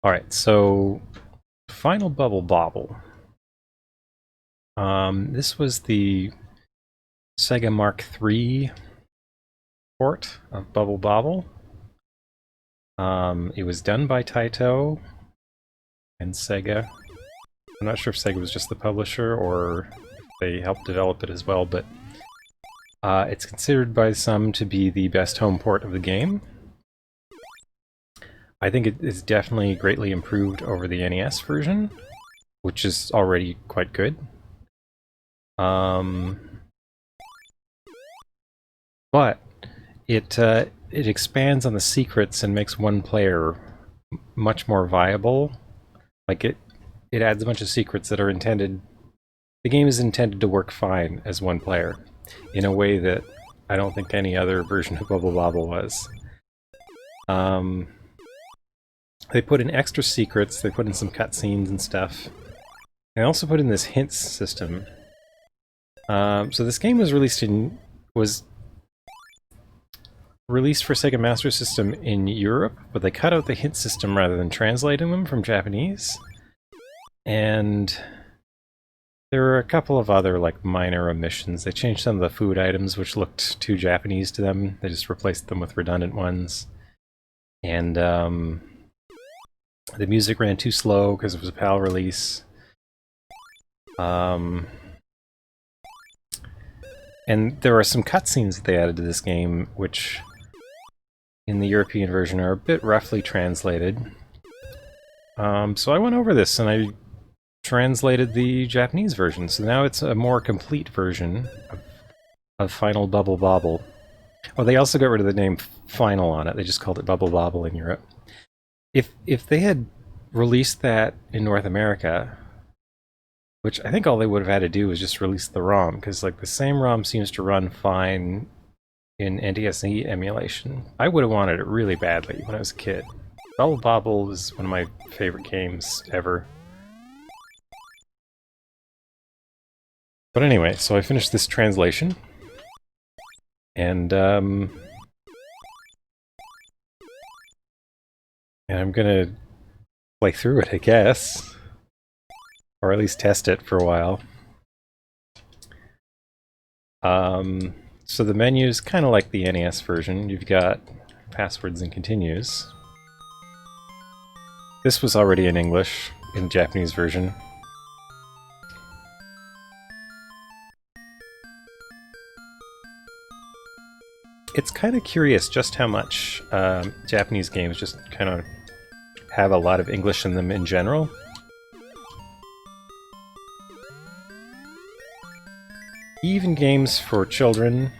Alright, so Final Bubble Bobble. This was the Sega Mark III port of Bubble Bobble. It was done by Taito and Sega. I'm not sure if Sega was just the publisher or they helped develop it as well, but it's considered by some to be the best home port of the game. I think it is definitely greatly improved over the NES version, which is already quite good. But it expands on the secrets and makes one player much more viable. Like it adds a bunch of secrets that are intended. The game is intended to work fine as one player, in a way that I don't think any other version of Bubble Bobble was. They put in extra secrets, they put in some cutscenes and stuff. They also put in this hints system. So this game was released for Sega Master System in Europe, but they cut out the hint system rather than translating them from Japanese. And there were a couple of other like minor omissions. They changed some of the food items which looked too Japanese to them. They just replaced them with redundant ones. And the music ran too slow because it was a PAL release. And there are some cutscenes that they added to this game, which in the European version are a bit roughly translated. So I went over this and I translated the Japanese version, so now it's a more complete version of Final Bubble Bobble. Oh, they also got rid of the name Final on it. They just called it Bubble Bobble in Europe. If they had released that in North America, which I think all they would have had to do was just release the ROM, because like the same ROM seems to run fine in NTSC emulation. I would have wanted it really badly when I was a kid. Bubble Bobble is one of my favorite games ever. But anyway, so I finished this translation, and I'm gonna play through it, I guess. Or at least test it for a while. So the menu is kind of like the NES version. You've got passwords and continues. This was already in English in the Japanese version. It's kind of curious just how much Japanese games just kind of have a lot of English in them in general. Even games for children,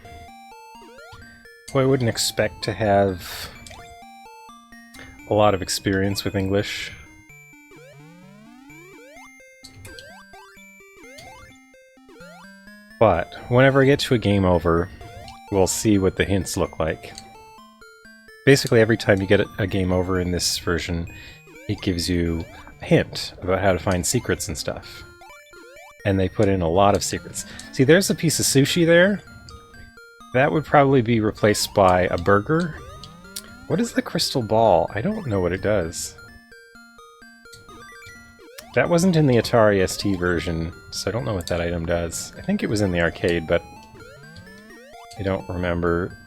who I wouldn't expect to have a lot of experience with English. But whenever I get to a game over, we'll see what the hints look like. Basically, every time you get a game over in this version, it gives you a hint about how to find secrets and stuff. And they put in a lot of secrets. See, there's a piece of sushi there. That would probably be replaced by a burger. What is the crystal ball? I don't know what it does. That wasn't in the Atari ST version, so I don't know what that item does. I think it was in the arcade, but I don't remember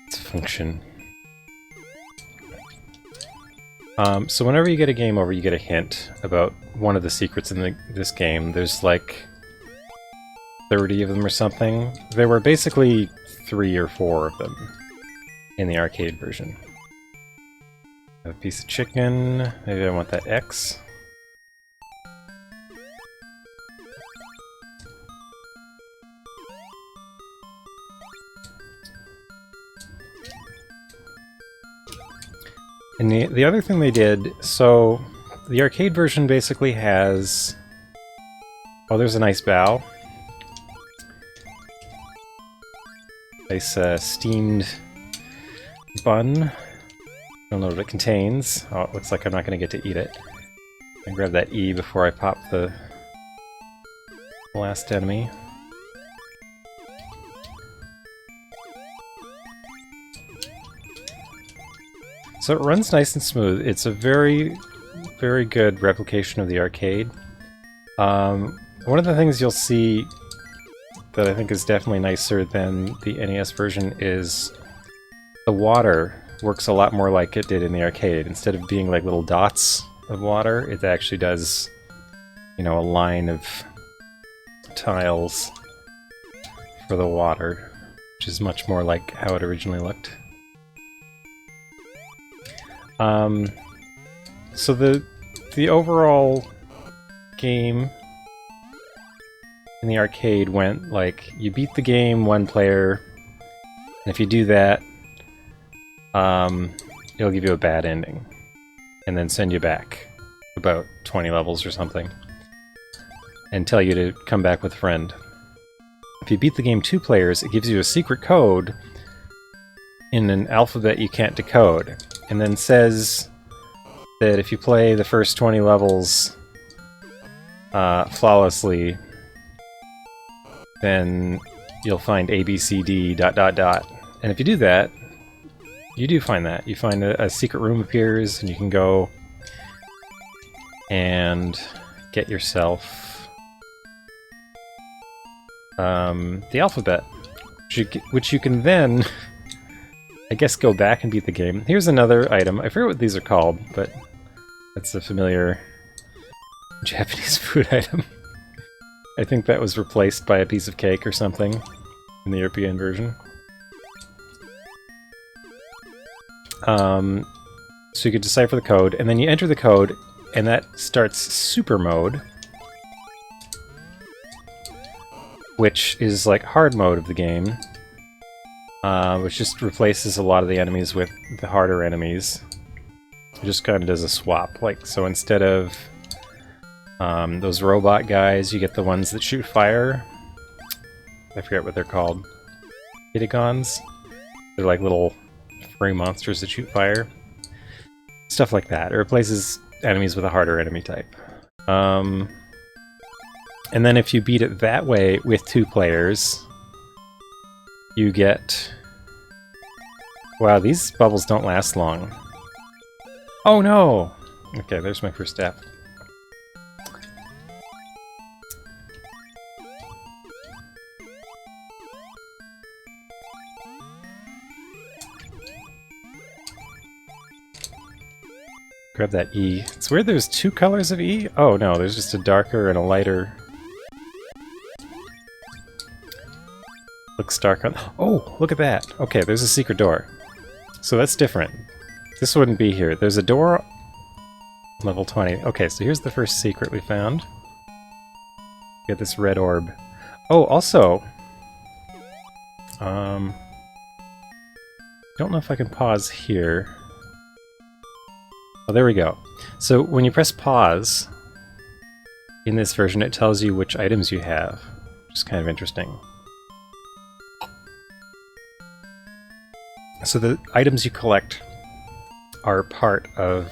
its function. So whenever you get a game over, you get a hint about one of the secrets in this game. There's like 30 of them or something. There were basically 3 or 4 of them in the arcade version. A piece of chicken. Maybe I want that X. And the other thing they did, so the arcade version basically has... Oh, there's a nice bow. Nice steamed bun. Don't know what it contains. Oh, it looks like I'm not going to get to eat it. I grab that E before I pop the last enemy. So it runs nice and smooth. It's a very, very good replication of the arcade. One of the things you'll see that I think is definitely nicer than the NES version is the water works a lot more like it did in the arcade. Instead of being like little dots of water, it actually does, you know, a line of tiles for the water, which is much more like how it originally looked. So the overall game in the arcade went like, you beat the game one player, and if you do that, it'll give you a bad ending, and then send you back about 20 levels or something, and tell you to come back with a friend. If you beat the game two players, it gives you a secret code in an alphabet you can't decode, and then says that if you play the first 20 levels flawlessly, then you'll find ABCD ... And if you do that, you do find that. You find a secret room appears, and you can go and get yourself the alphabet, which you can then, I guess, go back and beat the game. Here's another item. I forget what these are called, but that's a familiar Japanese food item. I think that was replaced by a piece of cake or something in the European version. So you could decipher the code, and then you enter the code, and that starts Super Mode, which is like hard mode of the game, which just replaces a lot of the enemies with the harder enemies. It just kind of does a swap. Like, so instead of those robot guys, you get the ones that shoot fire. I forget what they're called. Hitagons? They're like little furry monsters that shoot fire. Stuff like that. It replaces enemies with a harder enemy type. And then if you beat it that way with two players, you get... Wow, these bubbles don't last long. Oh no! Okay, there's my first step. Grab that E. It's weird there's two colors of E? Oh no, there's just a darker and a lighter. Looks dark on... Oh, look at that! Okay, there's a secret door. So that's different. This wouldn't be here. There's a door... Level 20. Okay, so here's the first secret we found. Get this red orb. Oh, also... don't know if I can pause here. Oh, there we go. So when you press pause, in this version it tells you which items you have, which is kind of interesting. So the items you collect are part of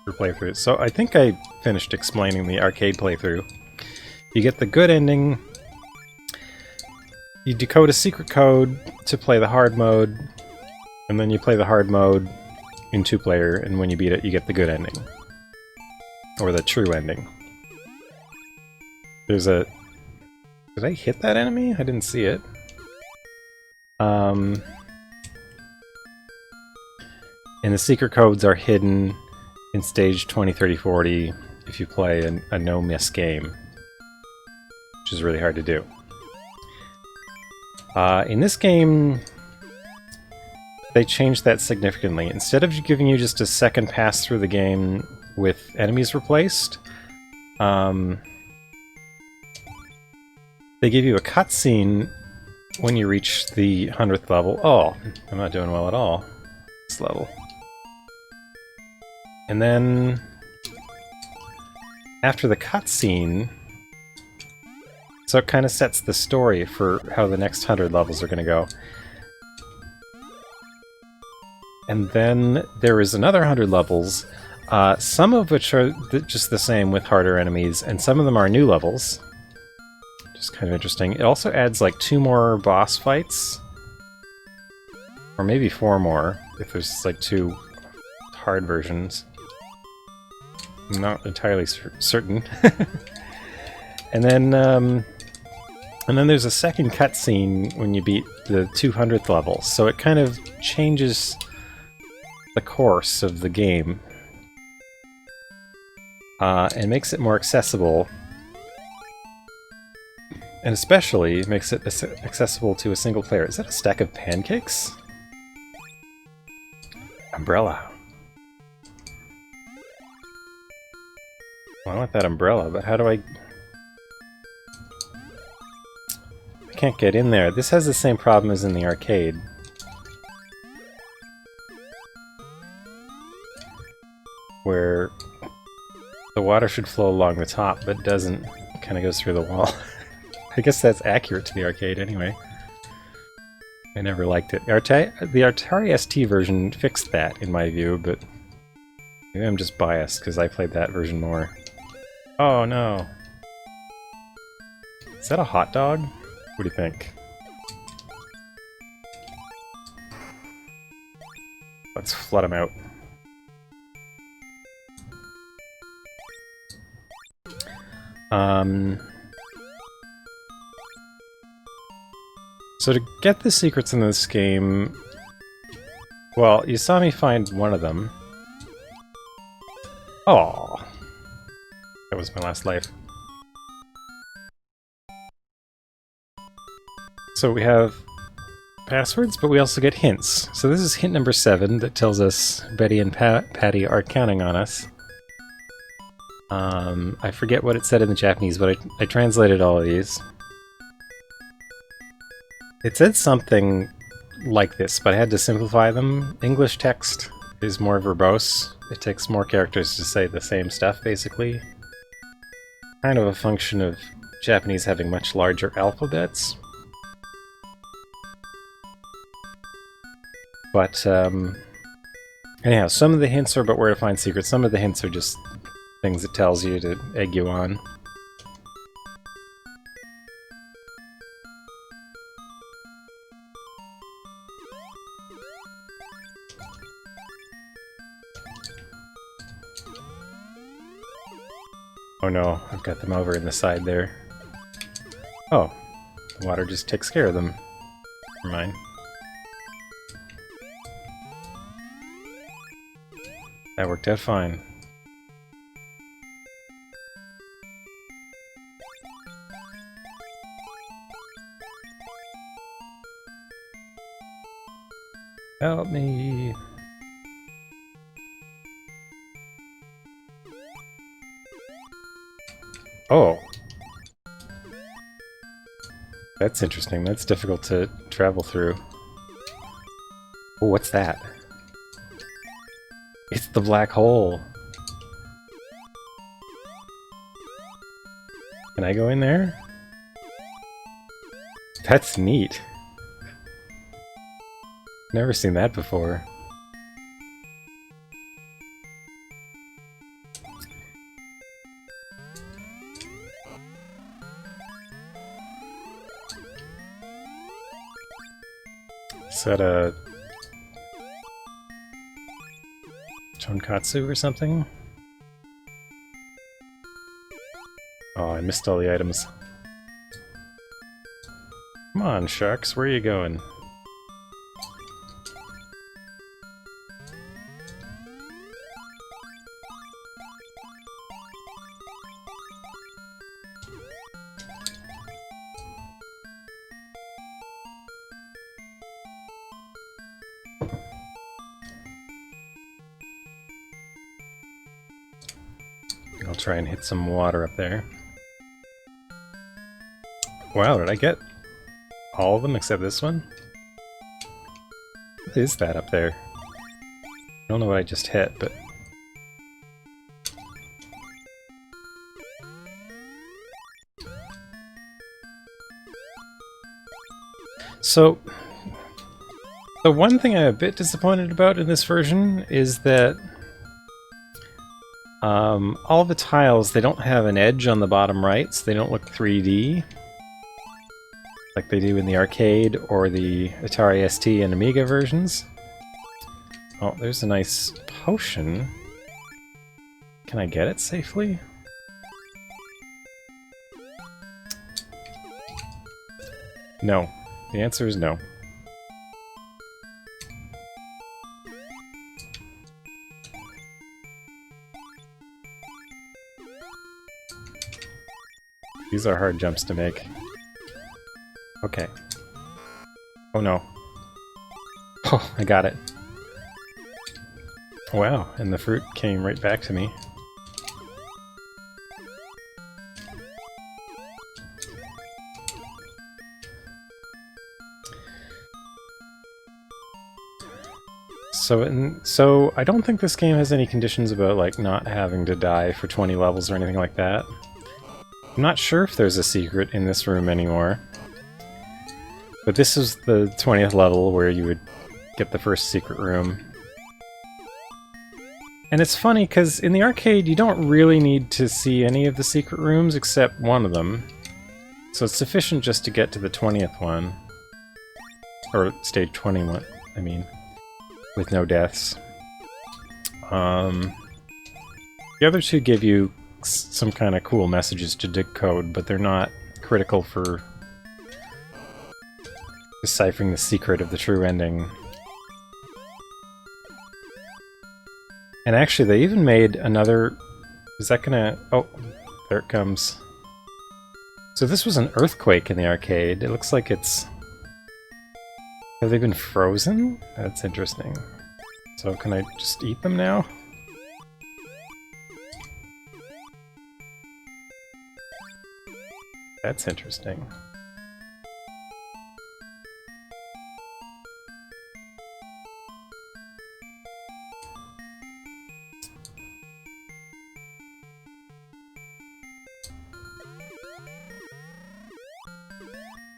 your playthrough. So I think I finished explaining the arcade playthrough. You get the good ending, you decode a secret code to play the hard mode, and then you play the hard mode in two-player, and when you beat it, you get the good ending. Or the true ending. There's a... Did I hit that enemy? I didn't see it. And the secret codes are hidden in stage 20, 30, 40 if you play a no-miss game, which is really hard to do. In this game, they changed that significantly. Instead of giving you just a second pass through the game with enemies replaced, they give you a cutscene when you reach the 100th level. Oh, I'm not doing well at all, this level. And then, after the cutscene, so it kind of sets the story for how the next 100 levels are going to go. And then there is another 100 levels, some of which are just the same with harder enemies, and some of them are new levels. Just kind of interesting. It also adds like 2 more boss fights, or maybe 4 more, if there's like 2 hard versions. I'm not entirely certain. And then there's a second cutscene when you beat the 200th level, so it kind of changes the course of the game and makes it more accessible, and especially makes it accessible to a single player. Is that a stack of pancakes? Umbrella. Well, I want that umbrella, but how do I can't get in there. This has the same problem as in the arcade. Where the water should flow along the top, but doesn't. It kind of goes through the wall. I guess that's accurate to the arcade anyway. I never liked it. The Atari ST version fixed that, in my view, but maybe I'm just biased because I played that version more. Oh no. Is that a hot dog? What do you think? Let's flood him out. So to get the secrets in this game, well, you saw me find one of them. Oh, that was my last life. So we have passwords, but we also get hints. So this is hint number 7 that tells us Betty and Patty are counting on us. I forget what it said in the Japanese, but I translated all of these. It said something like this, but I had to simplify them. English text is more verbose. It takes more characters to say the same stuff, basically. Kind of a function of Japanese having much larger alphabets. But, anyhow, some of the hints are about where to find secrets. Some of the hints are just things it tells you to egg you on. Oh no, I've got them over in the side there. Oh, the water just takes care of them. Never mind. That worked out fine. Help me! Oh! That's interesting. That's difficult to travel through. Oh, what's that? It's the black hole! Can I go in there? That's neat. Never seen that before. Is that a tonkatsu or something? Oh, I missed all the items. Come on, sharks, where are you going? I'll try and hit some water up there. Wow, did I get all of them except this one? What is that up there? I don't know what I just hit, but... So, the one thing I'm a bit disappointed about in this version is that all the tiles, they don't have an edge on the bottom right, so they don't look 3D like they do in the arcade or the Atari ST and Amiga versions. Oh, there's a nice potion. Can I get it safely? No. The answer is no. These are hard jumps to make. Okay. Oh no. Oh, I got it. Wow, and the fruit came right back to me. So I don't think this game has any conditions about like not having to die for 20 levels or anything like that. I'm not sure if there's a secret in this room anymore. But this is the 20th level where you would get the first secret room. And it's funny because in the arcade you don't really need to see any of the secret rooms except one of them. So it's sufficient just to get to the 20th one. Or stage 21, I mean. With no deaths. The other two give you some kind of cool messages to decode, but they're not critical for deciphering the secret of the true ending. And actually, they even made another... Is that gonna... Oh, there it comes. So this was an earthquake in the arcade. It looks like it's... Have they been frozen? That's interesting. So can I just eat them now? That's interesting.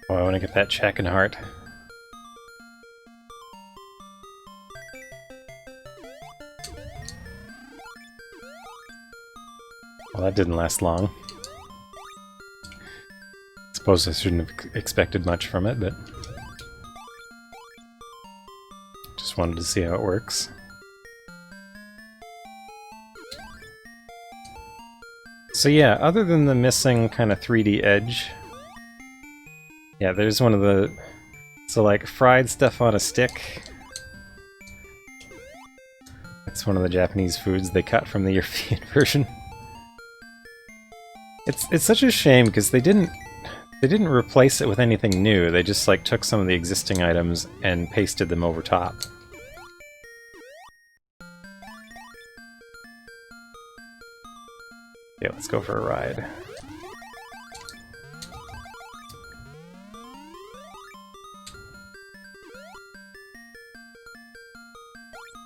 Oh, I want to get that chicken heart. Well, that didn't last long. Suppose I shouldn't have expected much from it, but just wanted to see how it works. So yeah, other than the missing kind of 3D edge, yeah, there's one of the... So like fried stuff on a stick. It's one of the Japanese foods they cut from the European version. It's such a shame because they didn't replace it with anything new. They just like took some of the existing items and pasted them over top. Yeah, let's go for a ride.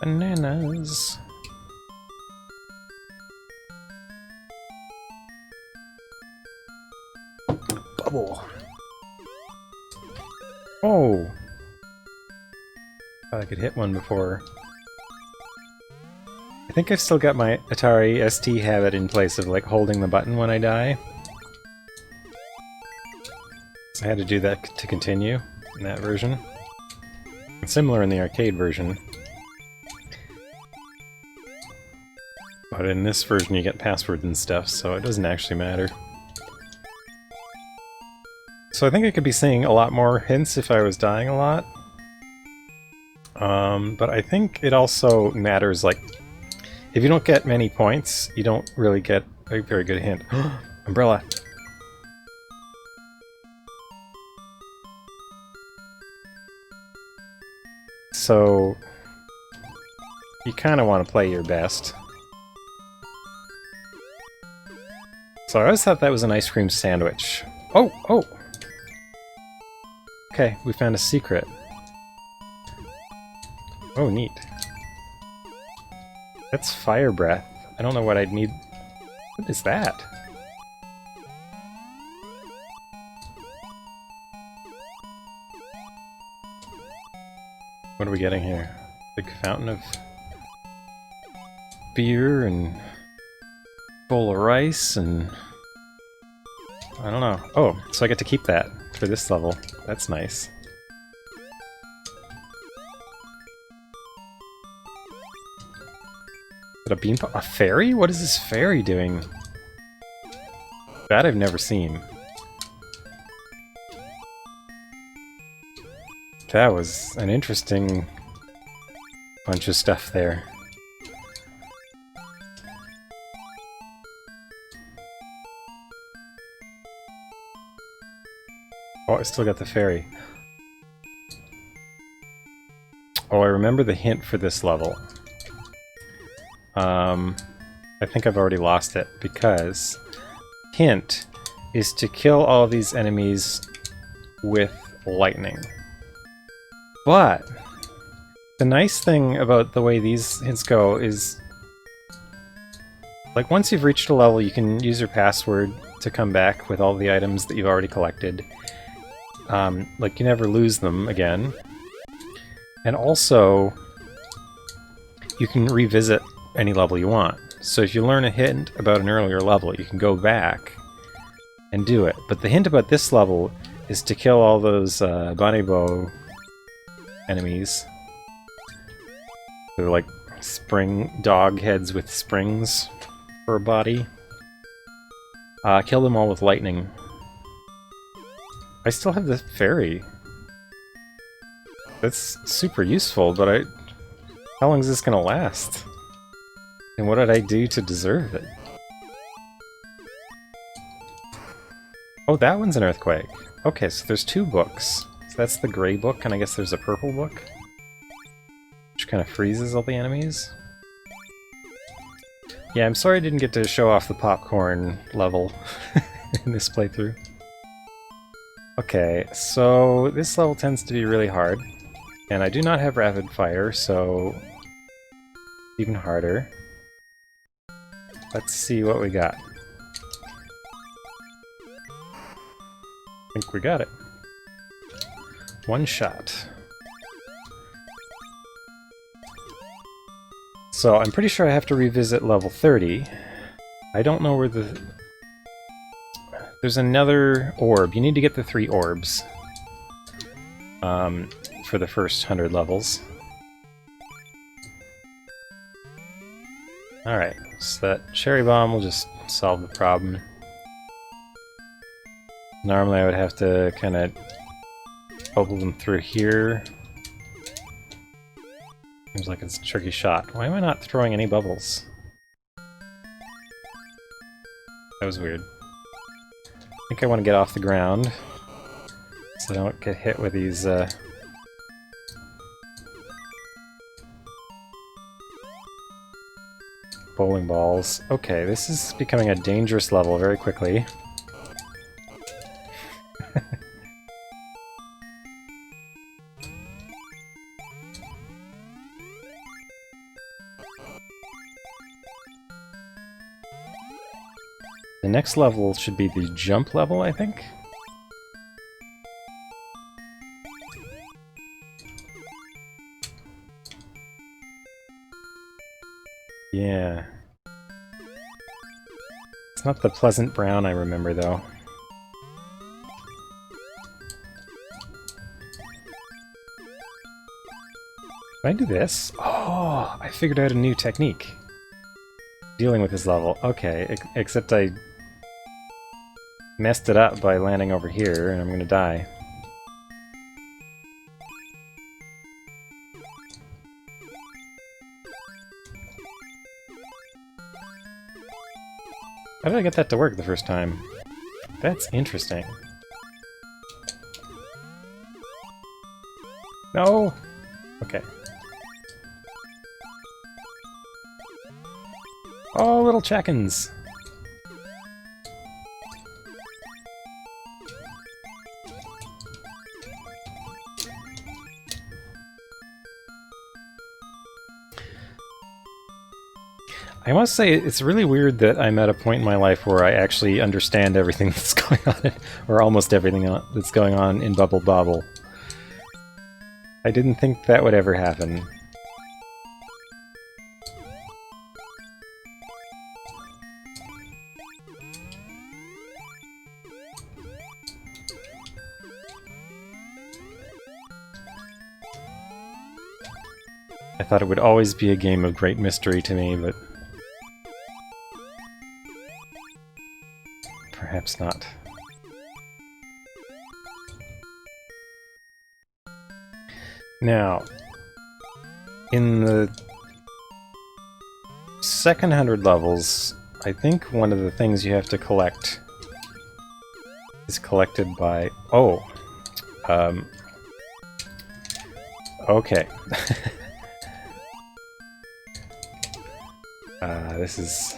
Bananas. Bubble. Oh! Thought I could hit one before. I think I've still got my Atari ST habit in place of like holding the button when I die. So I had to do that to continue in that version. It's similar in the arcade version. But in this version you get passwords and stuff, so it doesn't actually matter. So I think I could be seeing a lot more hints if I was dying a lot. But I think it also matters, like, if you don't get many points, you don't really get a very good hint. Umbrella! So, you kind of want to play your best. So I always thought that was an ice cream sandwich. Oh! Oh! Okay, we found a secret. Oh, neat. That's fire breath. I don't know what I'd need. What is that? What are we getting here? Big fountain of beer and bowl of rice and... I don't know. Oh, so I get to keep that for this level. That's nice. But a beanpole? A fairy? What is this fairy doing? That I've never seen. That was an interesting bunch of stuff there. Oh, I still got the fairy. Oh, I remember the hint for this level. I think I've already lost it, because hint is to kill all of these enemies with lightning. But the nice thing about the way these hints go is, like, once you've reached a level, you can use your password to come back with all the items that you've already collected. Like, you never lose them again. And also, you can revisit any level you want. So if you learn a hint about an earlier level, you can go back and do it. But the hint about this level is to kill all those Banibo enemies. They're like spring dog heads with springs for a body. Kill them all with lightning. I still have the fairy. That's super useful, but how long is this gonna last? And what did I do to deserve it? Oh, that one's an earthquake. Okay, so there's two books. So that's the gray book, and I guess there's a purple book, which kind of freezes all the enemies. Yeah, I'm sorry I didn't get to show off the popcorn level in this playthrough. Okay, so this level tends to be really hard, and I do not have rapid fire, so even harder. Let's see what we got. I think we got it. One shot. So I'm pretty sure I have to revisit level 30. I don't know where the... There's another orb. You need to get the 3 orbs for the first 100 levels. Alright, so that cherry bomb will just solve the problem. Normally I would have to kind of bubble them through here. Seems like it's a tricky shot. Why am I not throwing any bubbles? That was weird. I think I want to get off the ground so I don't get hit with these bowling balls. Okay, this is becoming a dangerous level very quickly. The next level should be the jump level, I think? Yeah. It's not the pleasant brown I remember, though. Can I do this? Oh, I figured out a new technique. Dealing with this level. Okay, except I messed it up by landing over here, and I'm gonna die. How did I get that to work the first time? That's interesting. No! Okay. Oh, little check-ins! I must say, it's really weird that I'm at a point in my life where I actually understand everything that's going on, or almost everything that's going on in Bubble Bobble. I didn't think that would ever happen. I thought it would always be a game of great mystery to me, but perhaps not. Now, in the second 100 levels, I think one of the things you have to collect is collected by... Oh! Okay. This is...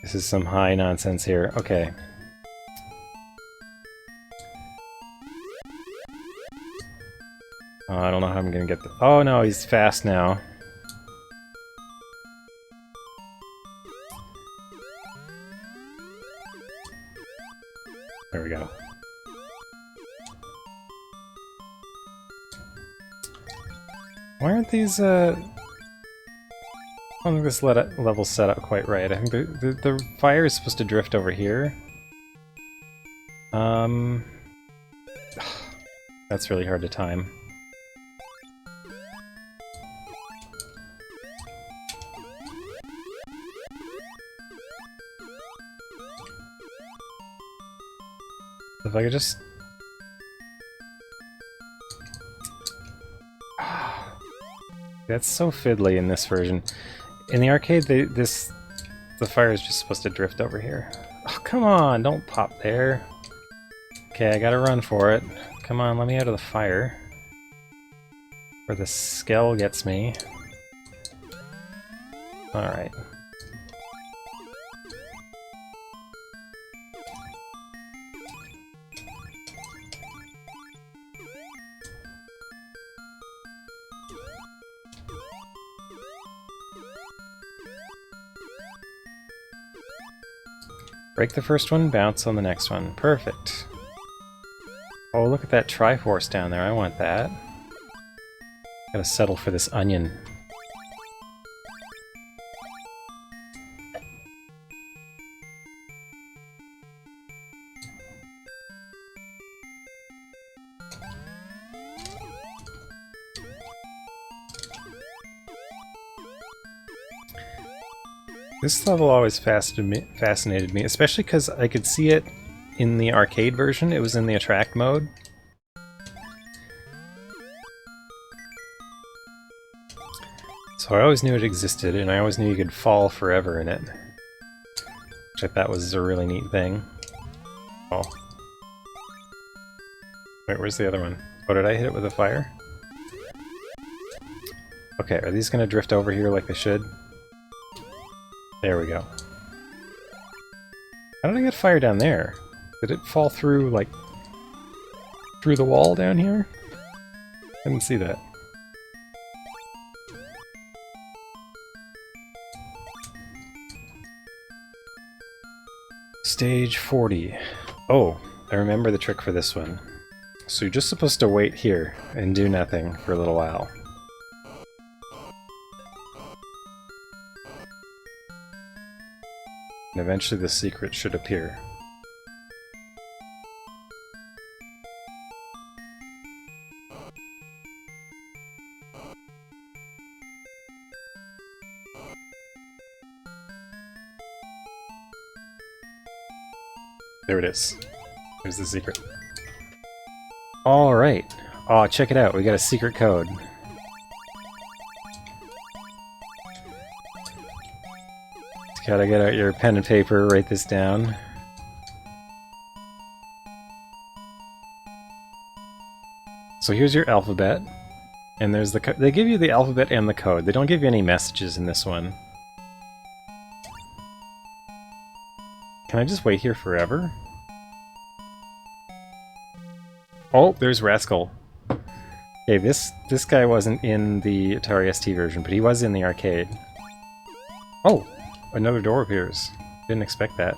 This is some high nonsense here. Okay. I don't know how I'm gonna get the... Oh no, he's fast now. There we go. Why aren't these, I don't think this level's set up quite right. I think the fire is supposed to drift over here. That's really hard to time. If I could just... That's so fiddly in this version. In the arcade, the fire is just supposed to drift over here. Oh, come on, don't pop there. Okay, I gotta run for it. Come on, let me out of the fire. Where the skell gets me. Alright. Break the first one, bounce on the next one. Perfect. Oh, look at that Triforce down there. I want that. Gotta settle for this onion. This level always fascinated me, especially because I could see it in the arcade version. It was in the attract mode. So I always knew it existed, and I always knew you could fall forever in it. Which I thought was a really neat thing. Oh. Wait, where's the other one? Oh, did I hit it with a fire? Okay, are these gonna drift over here like they should? There we go. How did I get fire down there? Did it fall through, like, through the wall down here? I didn't see that. Stage 40. Oh, I remember the trick for this one. So you're just supposed to wait here and do nothing for a little while. And eventually the secret should appear. There it is. There's the secret. Alright. Aw, check it out. We got a secret code. Gotta get out your pen and paper, write this down. So here's your alphabet, and there's the they give you the alphabet and the code. They don't give you any messages in this one. Can I just wait here forever? Oh, there's Rascal. Okay, this guy wasn't in the Atari ST version, but he was in the arcade. Oh! Another door appears. Didn't expect that.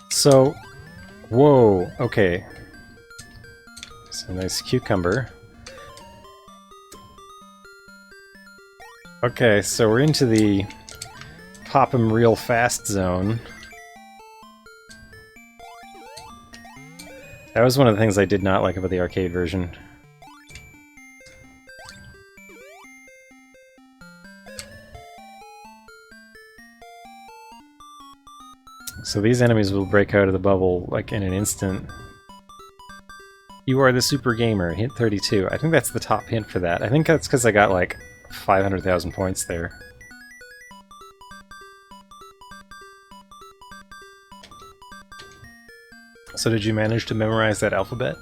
So, whoa, okay. It's a nice cucumber. Okay, so we're into the pop 'em real fast zone. That was one of the things I did not like about the arcade version. So these enemies will break out of the bubble like in an instant. You are the super gamer, hint 32. I think that's the top hint for that. I think that's because I got like 500,000 points there. So did you manage to memorize that alphabet?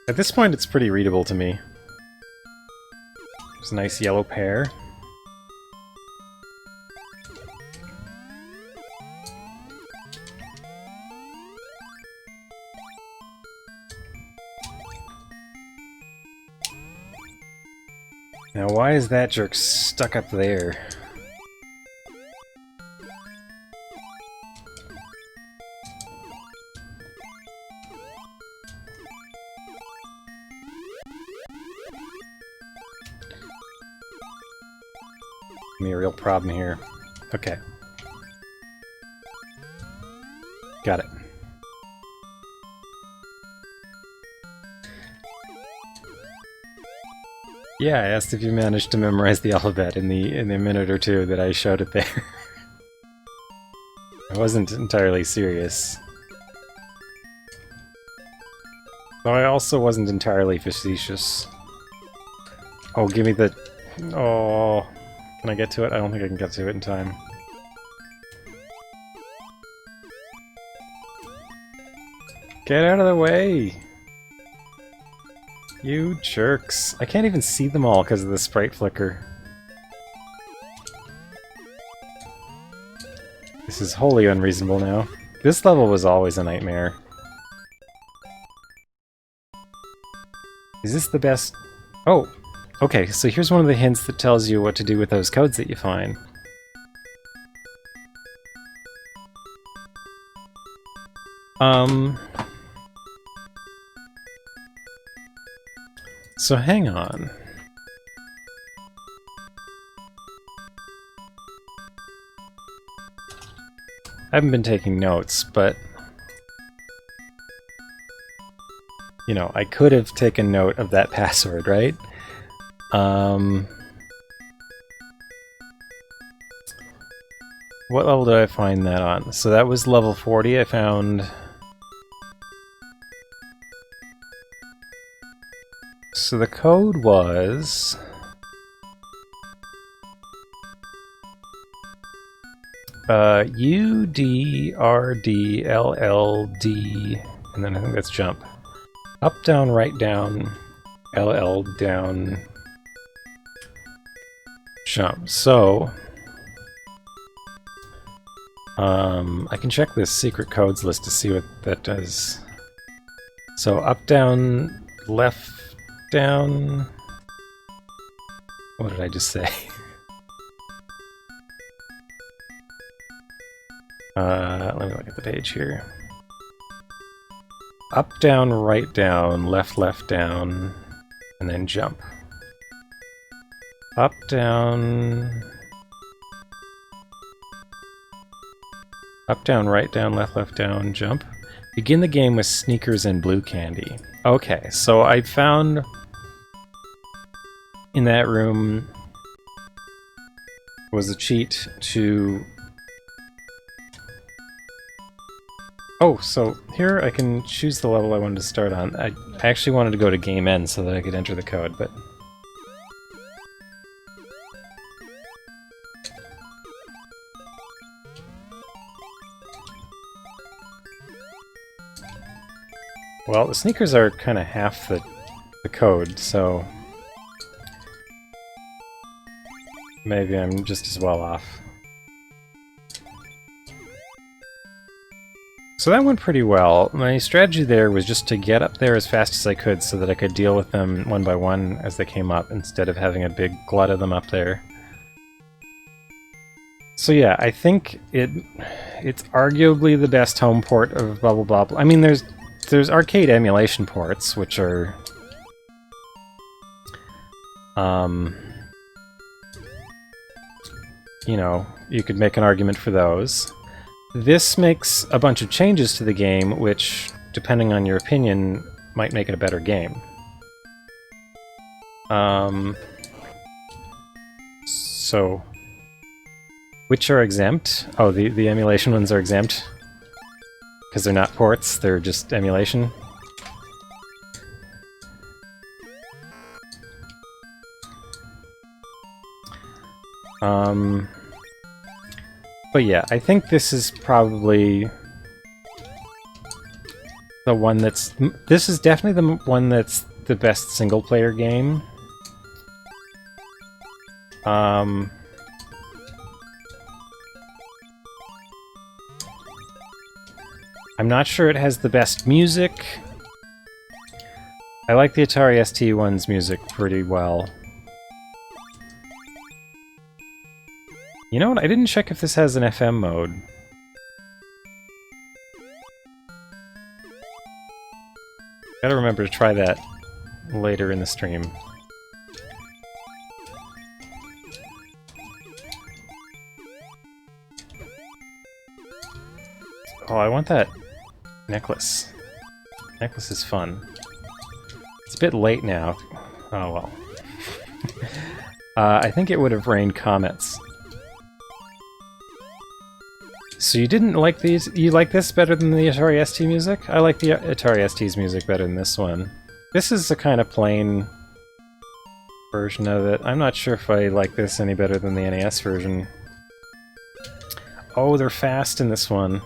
At this point it's pretty readable to me. There's a nice yellow pear. Now why is that jerk stuck up there? Give me a real problem here. Okay. Got it. Yeah, I asked if you managed to memorize the alphabet in the minute or two that I showed it there. I wasn't entirely serious. Though I also wasn't entirely facetious. Oh, give me the... Oh... Can I get to it? I don't think I can get to it in time. Get out of the way! You jerks. I can't even see them all because of the sprite flicker. This is wholly unreasonable now. This level was always a nightmare. Is this the best... Oh! Okay, so here's one of the hints that tells you what to do with those codes that you find. So hang on. I haven't been taking notes, but... You know, I could have taken note of that password, right? What level did I find that on? So that was level 40, I found... So the code was... UDRDLLD, and then I think that's jump. Up, down, right, down, LL, down, jump. So, I can check this secret codes list to see what that does. So up, down, left, down... What did I just say? Let me look at the page here. Up, down, right, down, left, down, and then jump. Up, down... Up, down, right, down, left, down, jump. Begin the game with sneakers and blue candy. Okay, so I found in that room was a cheat to... Oh, so here I can choose the level I wanted to start on. I actually wanted to go to game end so that I could enter the code, but... Well, the sneakers are kind of half the code, so... Maybe I'm just as well off. So that went pretty well. My strategy there was just to get up there as fast as I could so that I could deal with them one by one as they came up, instead of having a big glut of them up there. So yeah, I think it's arguably the best home port of Bubble Bobble. I mean, there's arcade emulation ports, which are... you know, you could make an argument for those. This makes a bunch of changes to the game, which, depending on your opinion, might make it a better game. So, which are exempt? Oh, the emulation ones are exempt? Because they're not ports, they're just emulation? But yeah, I think this is probably the one that's... This is definitely the one that's the best single-player game. I'm not sure it has the best music. I like the Atari ST one's music pretty well. You know what? I didn't check if this has an FM mode. Gotta remember to try that later in the stream. Oh, I want that necklace. Necklace is fun. It's a bit late now. Oh well. I think it would have rained comets. So you didn't like these? You like this better than the Atari ST music? I like the Atari ST's music better than this one. This is a kind of plain version of it. I'm not sure if I like this any better than the NES version. Oh, they're fast in this one.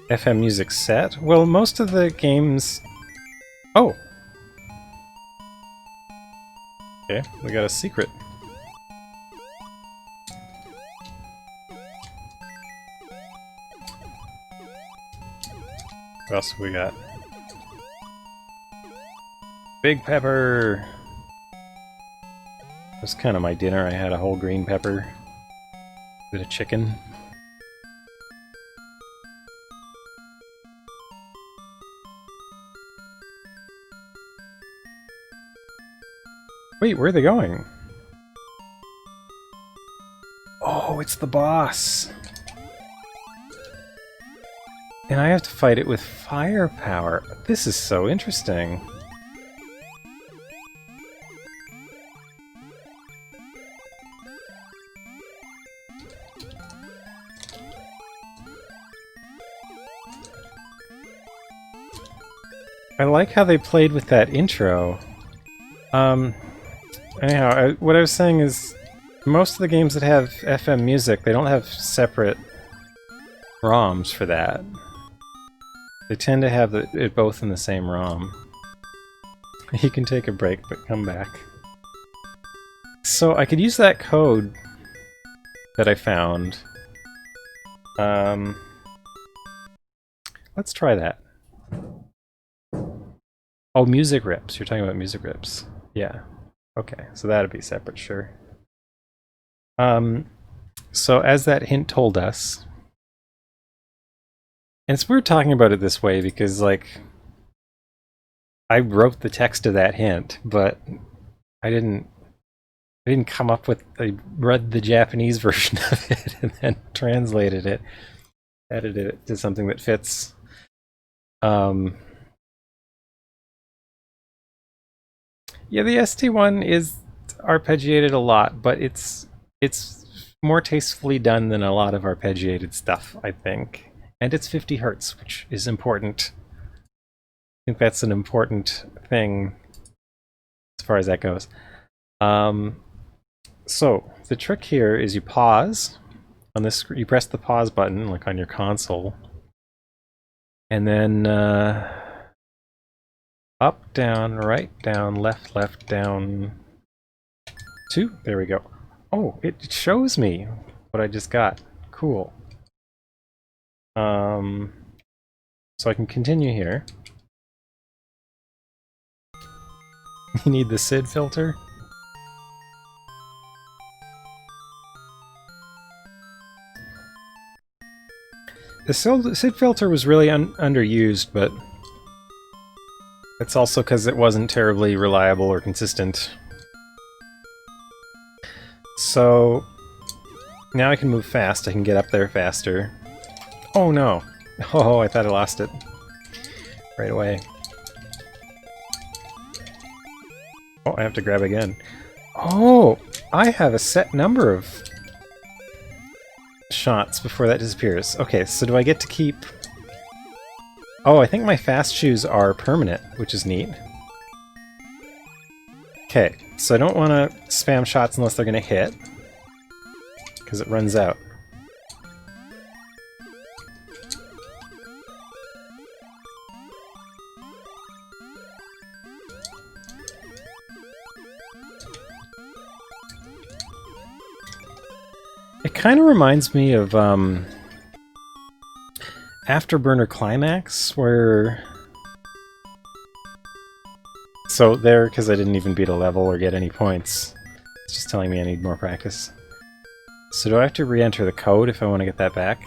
FM music set? Well, most of the games... Oh! Okay, we got a secret. What else have we got? Big pepper! That's kind of my dinner. I had a whole green pepper. Bit of chicken. Wait, where are they going? Oh, it's the boss! And I have to fight it with firepower. This is so interesting. I like how they played with that intro. Anyhow, what I was saying is, most of the games that have FM music, they don't have separate ROMs for that. They tend to have it both in the same ROM. You can take a break, but come back. So I could use that code that I found. Let's try that. Oh, music rips. You're talking about music rips. Yeah. Okay, so that'd be separate, sure. So as that hint told us, and it's weird talking about it this way because, like, I wrote the text of that hint, but I didn't come up with... I read the Japanese version of it and then translated it, edited it to something that fits. Yeah, the ST one is arpeggiated a lot, but it's more tastefully done than a lot of arpeggiated stuff, I think. And it's 50 Hertz, which is important. I think that's an important thing as far as that goes. So the trick here is you pause on this. You press the pause button, like on your console, and then up, down, right, down, left, left, down, 2. There we go. Oh, it shows me what I just got. Cool. So I can continue here. You need the SID filter? The SID filter was really underused, but it's also because it wasn't terribly reliable or consistent. So now I can move fast, I can get up there faster. Oh no! Oh, I thought I lost it right away. Oh, I have to grab again. Oh! I have a set number of shots before that disappears. Okay, so do I get to keep... Oh, I think my fast shoes are permanent, which is neat. Okay, so I don't want to spam shots unless they're going to hit, because it runs out. It kind of reminds me of Afterburner Climax, where... So there, because I didn't even beat a level or get any points, it's just telling me I need more practice. So do I have to re-enter the code if I want to get that back?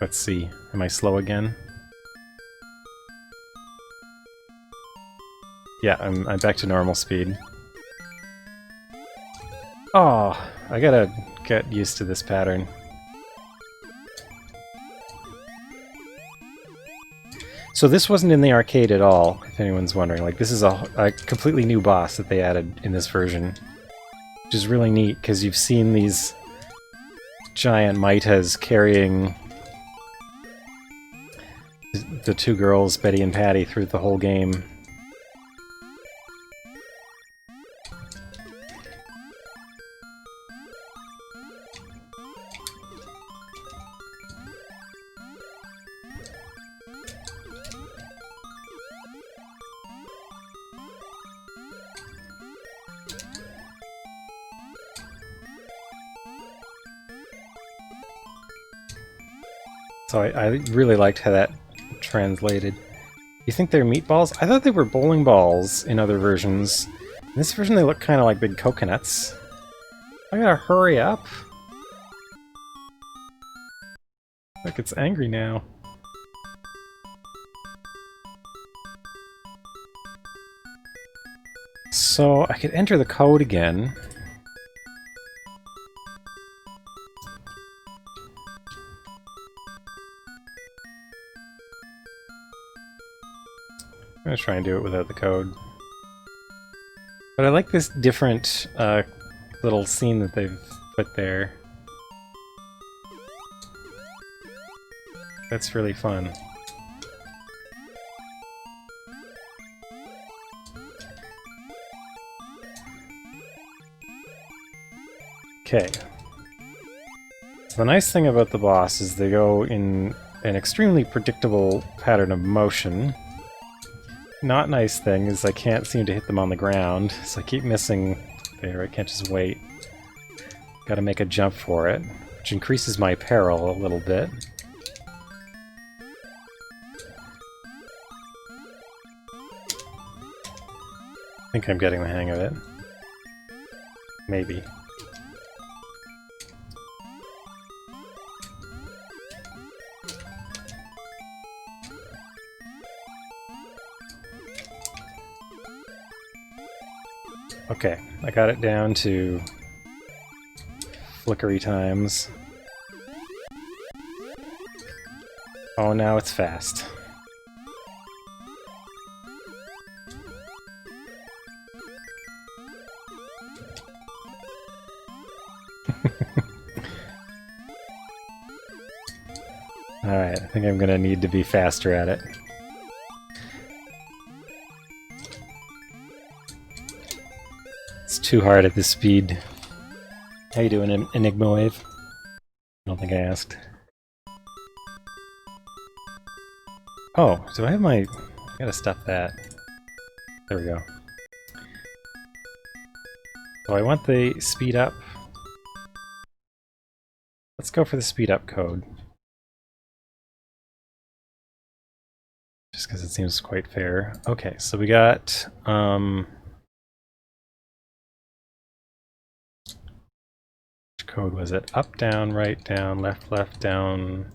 Let's see. Am I slow again? Yeah, I'm back to normal speed. Oh, I gotta get used to this pattern. So this wasn't in the arcade at all, if anyone's wondering. Like, this is a completely new boss that they added in this version. Which is really neat, because you've seen these giant Mitas carrying the two girls, Betty and Patty, through the whole game. So I really liked how that translated. You think they're meatballs? I thought they were bowling balls in other versions. In this version they look kind of like big coconuts. I gotta hurry up. Look, it's angry now. So I could enter the code again. I'm gonna try and do it without the code. But I like this different little scene that they've put there. That's really fun. Okay. So the nice thing about the boss is they go in an extremely predictable pattern of motion. Not nice thing is I can't seem to hit them on the ground, so I keep missing there. I can't just wait. Gotta make a jump for it, which increases my peril a little bit. I think I'm getting the hang of it. Maybe. Okay, I got it down to flickery times. Oh, now it's fast. Alright, I think I'm gonna need to be faster at it. It's too hard at this speed. How you doing, Enigma Wave? I don't think I asked. Oh, do I have my... I gotta stop that. There we go. So I want the speed up. Let's go for the speed up code. just because it seems quite fair. Okay, so we got which code was it? Up, down, right, down, left, left, down,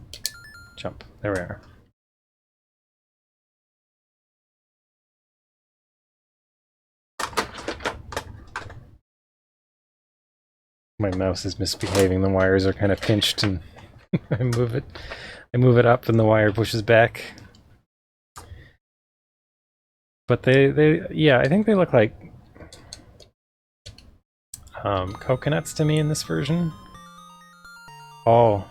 jump. There we are. My mouse is misbehaving. The wires are kind of pinched, and I move it up, and the wire pushes back. But yeah, I think they look like coconuts to me in this version. Oh,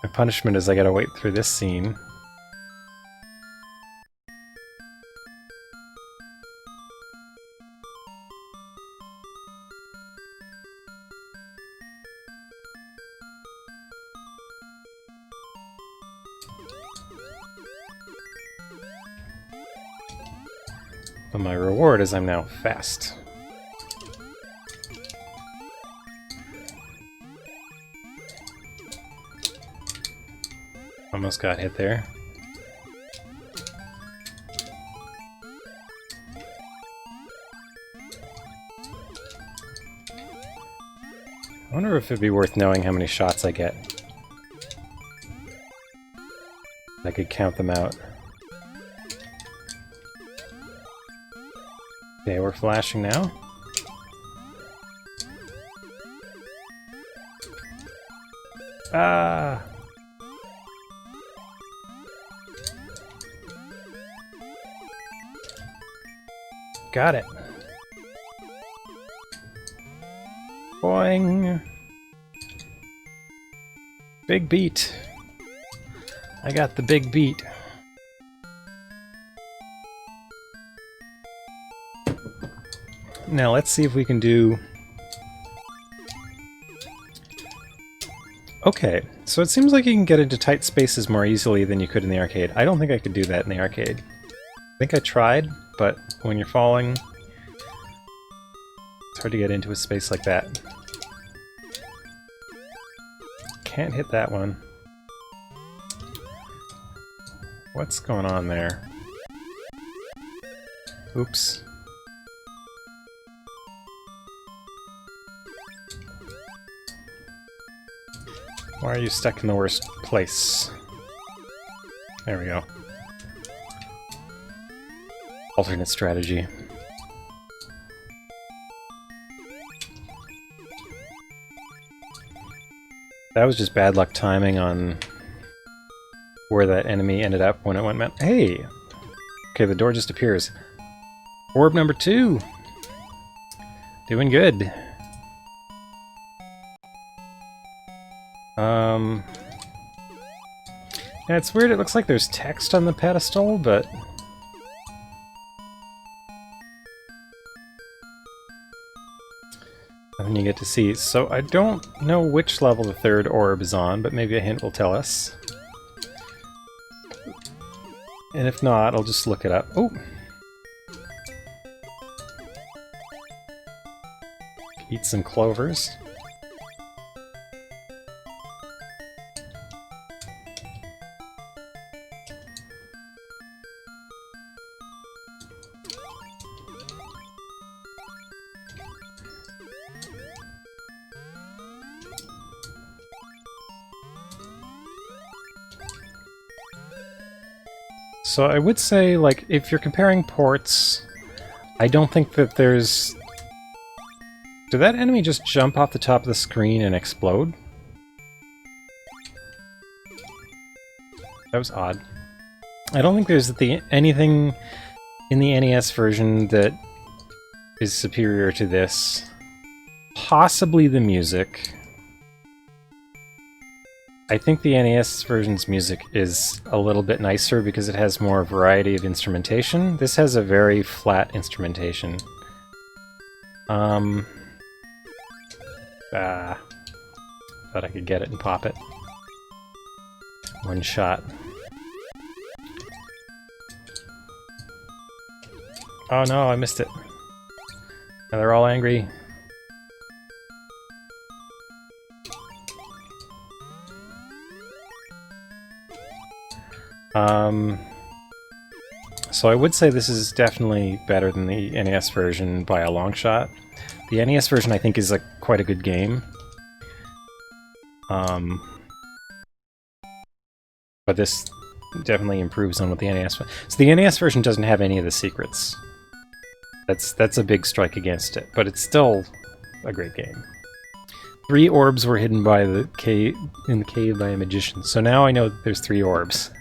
my punishment is I gotta wait through this scene. But my reward is I'm now fast. Almost got hit there. I wonder if it'd be worth knowing how many shots I get. I could count them out. Okay, we're flashing now. Ah! Got it. Boing! Big beat. I got the big beat. Now let's see if we can do... Okay, so it seems like you can get into tight spaces more easily than you could in the arcade. I don't think I could do that in the arcade. I think I tried, but when you're falling, it's hard to get into a space like that. Can't hit that one. What's going on there? Oops. Why are you stuck in the worst place? There we go. Alternate strategy. That was just bad luck timing on where that enemy ended up when it went mad. Hey! Okay, the door just appears. Orb number 2! Doing good. Yeah, it's weird, it looks like there's text on the pedestal, but... nothing you get to see. So I don't know which level the third orb is on, but maybe a hint will tell us. And if not, I'll just look it up. Oh! Eat some clovers. So I would say, like, if you're comparing ports, I don't think that there's... Did that enemy just jump off the top of the screen and explode? That was odd. I don't think there's anything in the NES version that is superior to this. Possibly the music. I think the NES version's music is a little bit nicer because it has more variety of instrumentation. This has a very flat instrumentation. Thought I could get it and pop it. One shot. Oh no, I missed it. Now they're all angry. So I would say this is definitely better than the NES version by a long shot. The NES version I think is quite a good game. But this definitely improves on what the NES... So the NES version doesn't have any of the secrets. That's a big strike against it, but it's still a great game. 3 orbs were hidden by in the cave by a magician. So now I know there's 3 orbs.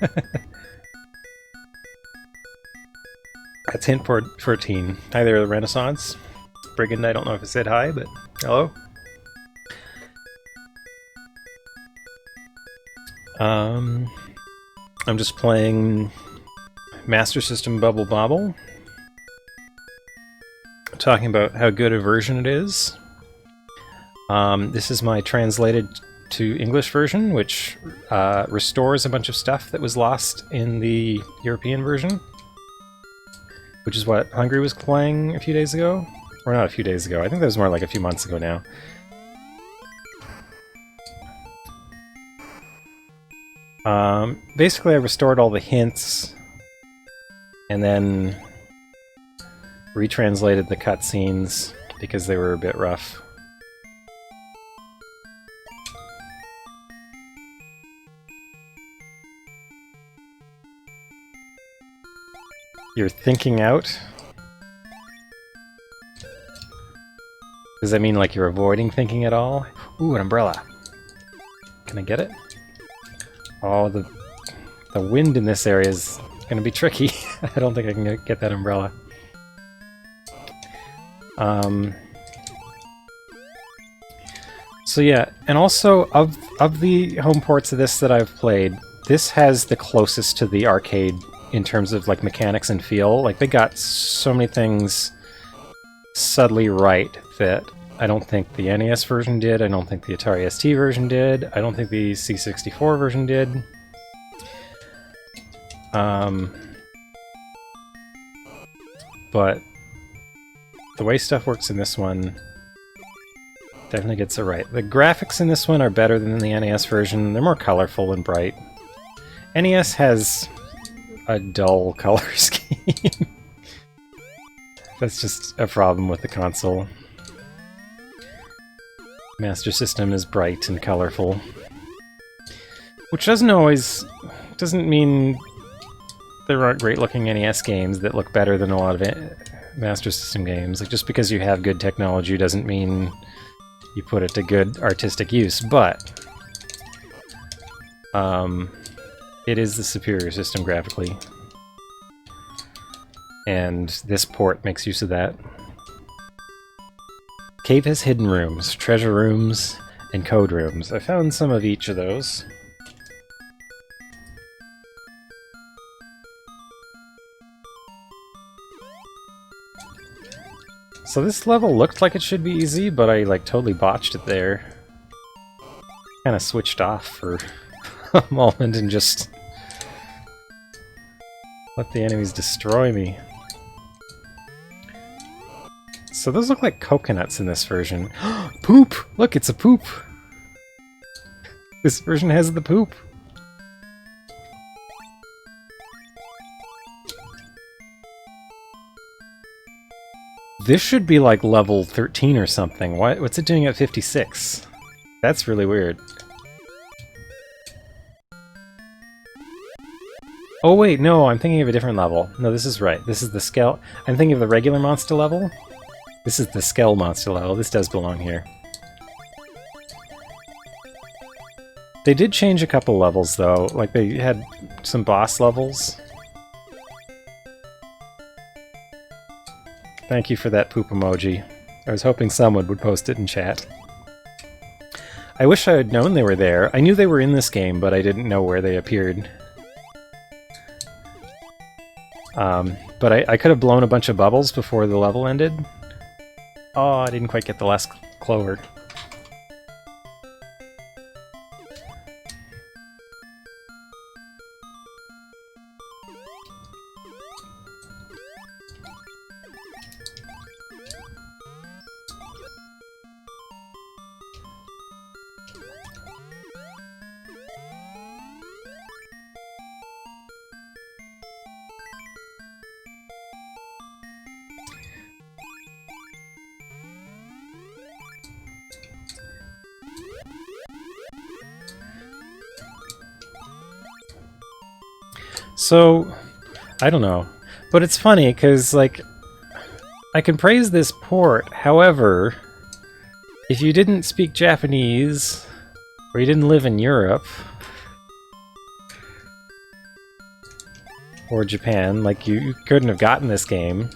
That's hint 14. Hi there, Renaissance. Brigand, I don't know if it said hi, but hello. I'm just playing Master System Bubble Bobble. Talking about how good a version it is. This is my translated to English version, which restores a bunch of stuff that was lost in the European version. Which is what Hungry was playing a few days ago? Or not a few days ago, I think that was more like a few months ago now. Basically I restored all the hints, and then retranslated the cutscenes because they were a bit rough. You're thinking out? Does that mean like you're avoiding thinking at all? Ooh, an umbrella. Can I get it? Oh, the wind in this area is gonna be tricky. I don't think I can get that umbrella. So yeah, and also of the home ports of this that I've played, this has the closest to the arcade in terms of like mechanics and feel. Like they got so many things subtly right that I don't think the NES version did, I don't think the Atari ST version did, I don't think the C64 version did. But the way stuff works in this one definitely gets it right. The graphics in this one are better than the NES version. They're more colorful and bright. NES has a dull color scheme. That's just a problem with the console. Master System is bright and colorful. Which doesn't mean there aren't great-looking NES games that look better than a lot of Master System games. Like, just because you have good technology doesn't mean you put it to good artistic use, but it is the superior system graphically. And this port makes use of that. Cave has hidden rooms, treasure rooms, and code rooms. I found some of each of those. So this level looked like it should be easy, but I like totally botched it there. Kind of switched off for a moment and just let the enemies destroy me. So those look like coconuts in this version. Poop! Look, it's a poop! This version has the poop. This should be like level 13 or something. What's it doing at 56? That's really weird. Oh wait, no, I'm thinking of a different level. No, this is right. This is the Skell... I'm thinking of the regular monster level. This is the Skell monster level. This does belong here. They did change a couple levels, though. Like, they had some boss levels. Thank you for that poop emoji. I was hoping someone would post it in chat. I wish I had known they were there. I knew they were in this game, but I didn't know where they appeared. But I could have blown a bunch of bubbles before the level ended. Oh, I didn't quite get the last clover. So, I don't know. But it's funny, because, like, I can praise this port, however, if you didn't speak Japanese, or you didn't live in Europe, or Japan, like, you couldn't have gotten this game.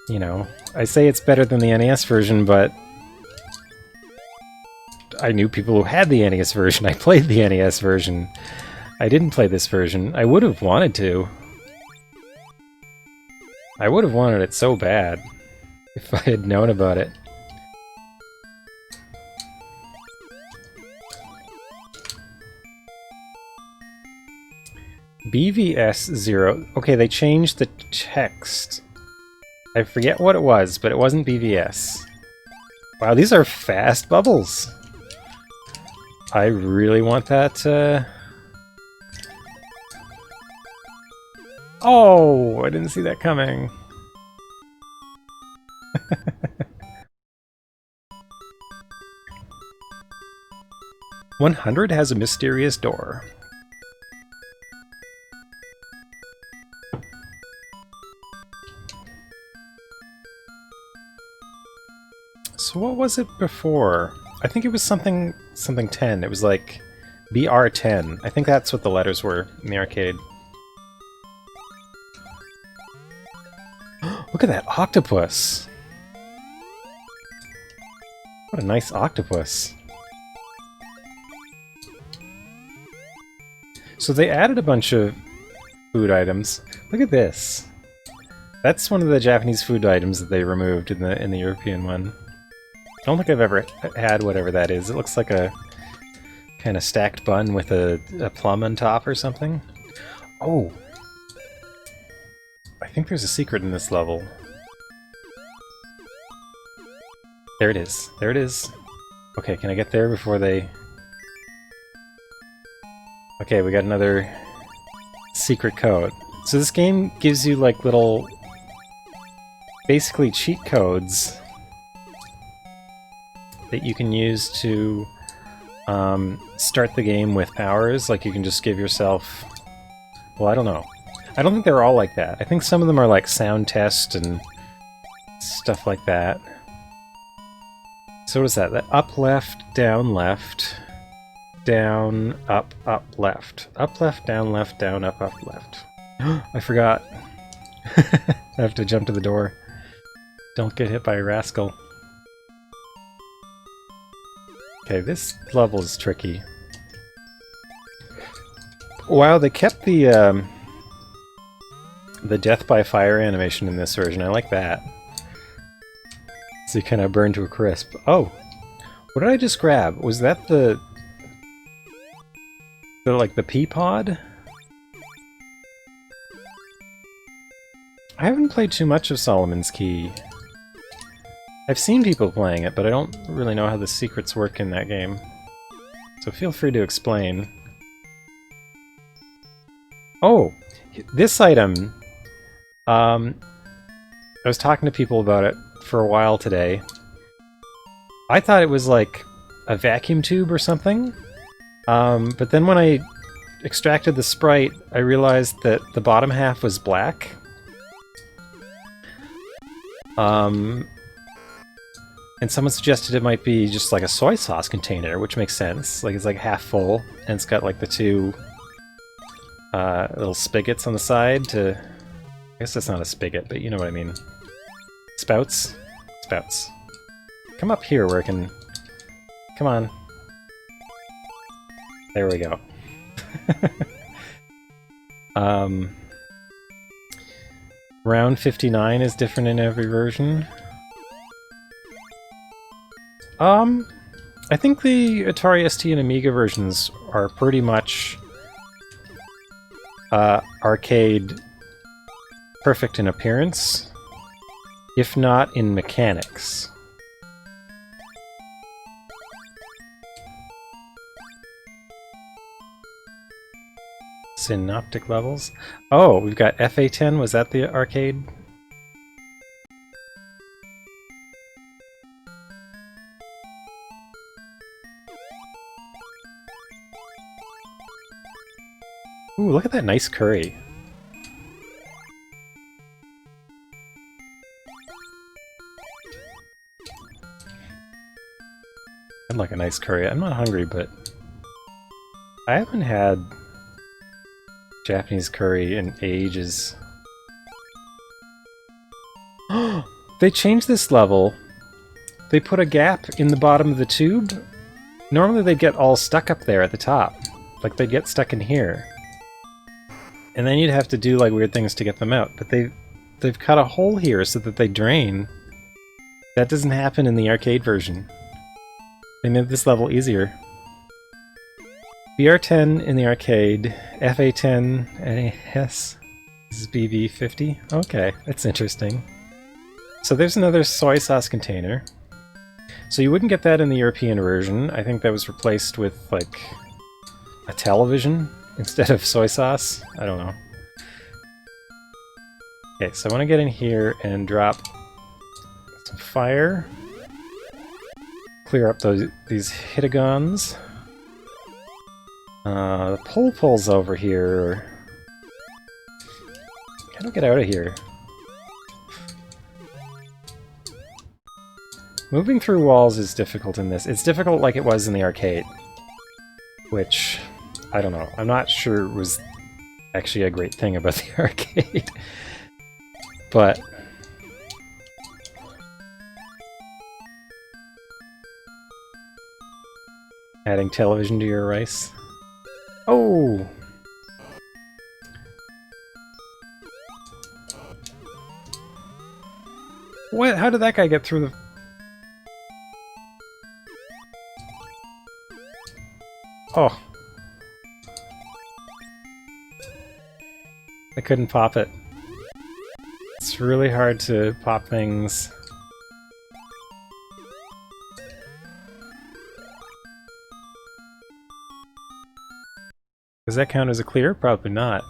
You know, I say it's better than the NES version, but I knew people who had the NES version. I played the NES version. I didn't play this version. I would have wanted to. I would have wanted it so bad if I had known about it. BVS 0. Okay, they changed the text. I forget what it was, but it wasn't BVS. Wow, these are fast bubbles. I really want that. Oh, I didn't see that coming. 100 has a mysterious door. So what was it before? I think it was something 10. It was like BR10. I think that's what the letters were in the arcade. Look at that octopus! What a nice octopus. So they added a bunch of food items. Look at this. That's one of the Japanese food items that they removed in the European one. I don't think I've ever had whatever that is. It looks like a kind of stacked bun with a plum on top or something. Oh! I think there's a secret in this level. There it is. There it is. Okay, can I get there before they... Okay, we got another secret code. So this game gives you like little... basically cheat codes that you can use to start the game with powers. Like you can just give yourself... Well, I don't know. I don't think they're all like that. I think some of them are like sound test and stuff like that. So what is that? That up, left, down, left, down, up, left. Up, left, down, up, left. I forgot. I have to jump to the door. Don't get hit by a rascal. Okay, this level is tricky. Wow, they kept the death by fire animation in this version. I like that. So you kind of burn to a crisp. Oh! What did I just grab? Was that the like, the pea pod? I haven't played too much of Solomon's Key. I've seen people playing it, but I don't really know how the secrets work in that game. So feel free to explain. Oh! This item... I was talking to people about it for a while today. I thought it was like a vacuum tube or something. But then when I extracted the sprite, I realized that the bottom half was black. And someone suggested it might be just like a soy sauce container, which makes sense. Like it's like half full, and it's got like the two little spigots on the side to... I guess that's not a spigot, but you know what I mean. Spouts? Spouts. Come up here where I can... Come on. There we go. Round 59 is different in every version. I think the Atari ST and Amiga versions are pretty much arcade perfect in appearance, if not in mechanics. Synoptic levels? Oh, we've got FA10, was that the arcade? Ooh, look at that nice curry. I'd like a nice curry. I'm not hungry, but I haven't had Japanese curry in ages. They changed this level. They put a gap in the bottom of the tube. Normally they'd get all stuck up there at the top. Like they'd get stuck in here. And then you'd have to do like weird things to get them out. But they've cut a hole here so that they drain. That doesn't happen in the arcade version. They made this level easier. BR10 in the arcade, FA10 NAS. This is BB50. Okay, that's interesting. So there's another soy sauce container. So you wouldn't get that in the European version. I think that was replaced with, like, a television instead of soy sauce. I don't know. Okay, so I want to get in here and drop some fire. Clear up these hitagons. The pole's over here. How do I get out of here? Moving through walls is difficult in this. It's difficult like it was in the arcade. Which, I don't know. I'm not sure was actually a great thing about the arcade. But adding television to your rice. Oh! What? How did that guy get through the... Oh. I couldn't pop it. It's really hard to pop things. Does that count as a clear? Probably not.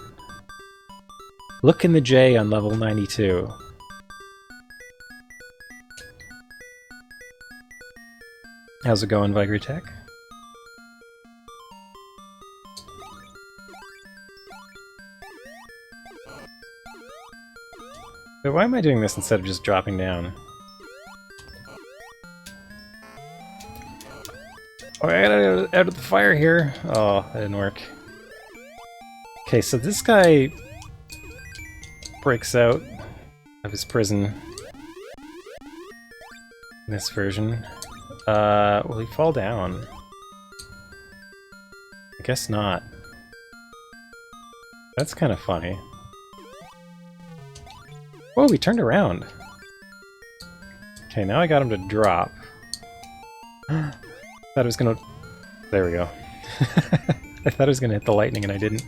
Look in the J on level 92. How's it going, Vigritech? But why am I doing this instead of just dropping down? Oh, I gotta out of the fire here. Oh, that didn't work. Okay, so this guy breaks out of his prison in this version. Will he fall down? I guess not. That's kind of funny. Whoa, he turned around. Okay, now I got him to drop. Thought it was gonna... There we go. I thought it was gonna hit the lightning and I didn't.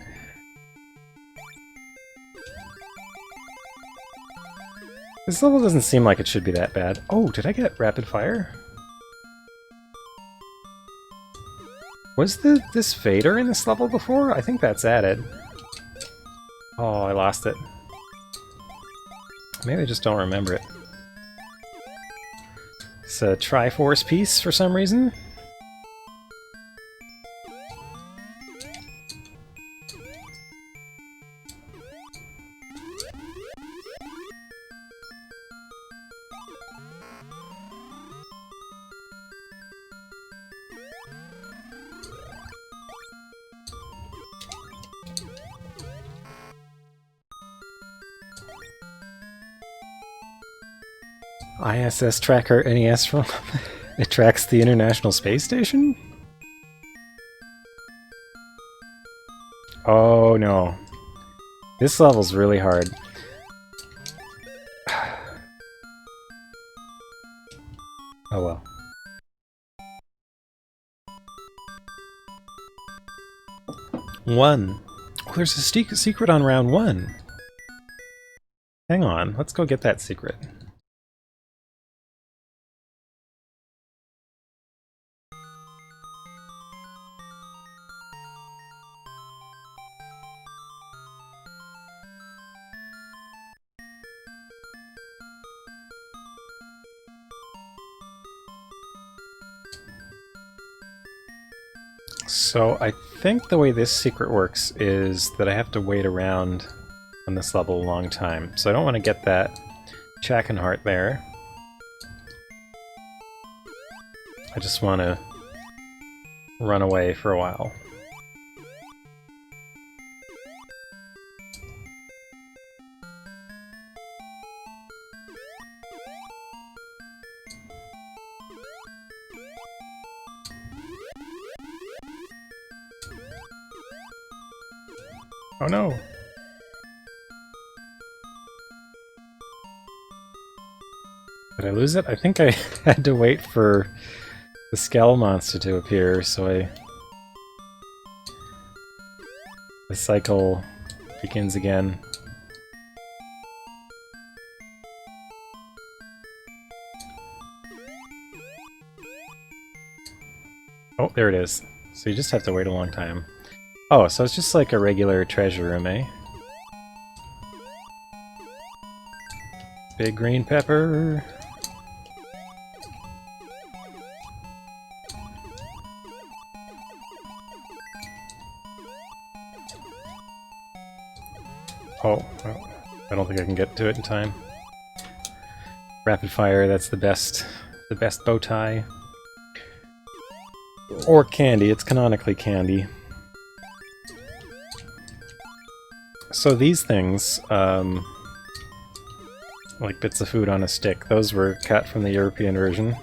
This level doesn't seem like it should be that bad. Oh, did I get rapid fire? Was this fader in this level before? I think that's added. Oh, I lost it. Maybe I just don't remember it. It's a Triforce piece for some reason. ISS tracker NES from it tracks the International Space Station? Oh no. This level's really hard. Oh well. One. Oh, there's a secret on round one. Hang on, let's go get that secret. So I think the way this secret works is that I have to wait around on this level a long time. So I don't want to get that Chacken Heart there. I just want to run away for a while. Oh no! Did I lose it? I think I had to wait for the Skell monster to appear, so the cycle begins again. Oh, there it is. So you just have to wait a long time. Oh, so it's just like a regular treasure room, eh? Big green pepper! Oh, I don't think I can get to it in time. Rapid fire, that's the best bow tie. Or candy, it's canonically candy. So these things, like bits of food on a stick, those were cut from the European version.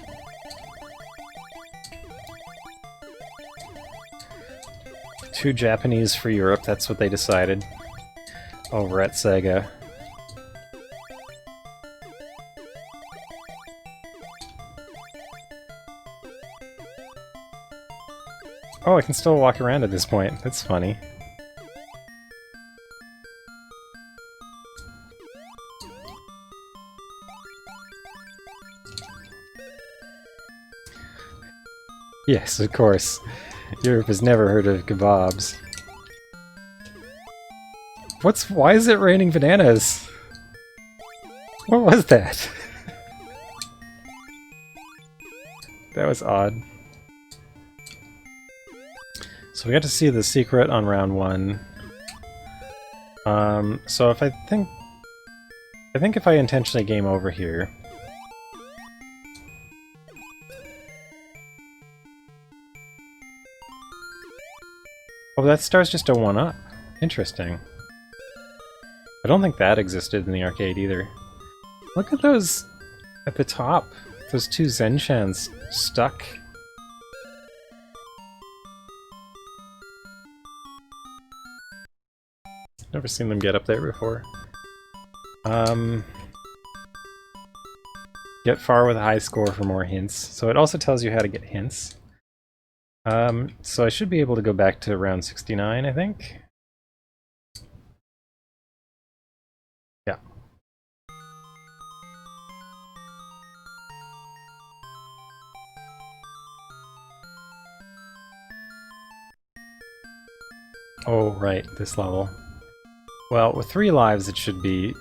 Too Japanese for Europe, that's what they decided over at Sega. Oh, I can still walk around at this point. That's funny. Yes, of course. Europe has never heard of kebabs. Why is it raining bananas? What was that? That was odd. So we got to see the secret on round 1. So if I think if I intentionally game over here. Oh, that star's just a 1-up. Interesting. I don't think that existed in the arcade either. Look at those at the top. Those 2 Zenshans stuck. Never seen them get up there before. Get far with a high score for more hints. So it also tells you how to get hints. So I should be able to go back to round 69, I think. Yeah. Oh, right, this level. Well, with 3 lives it should be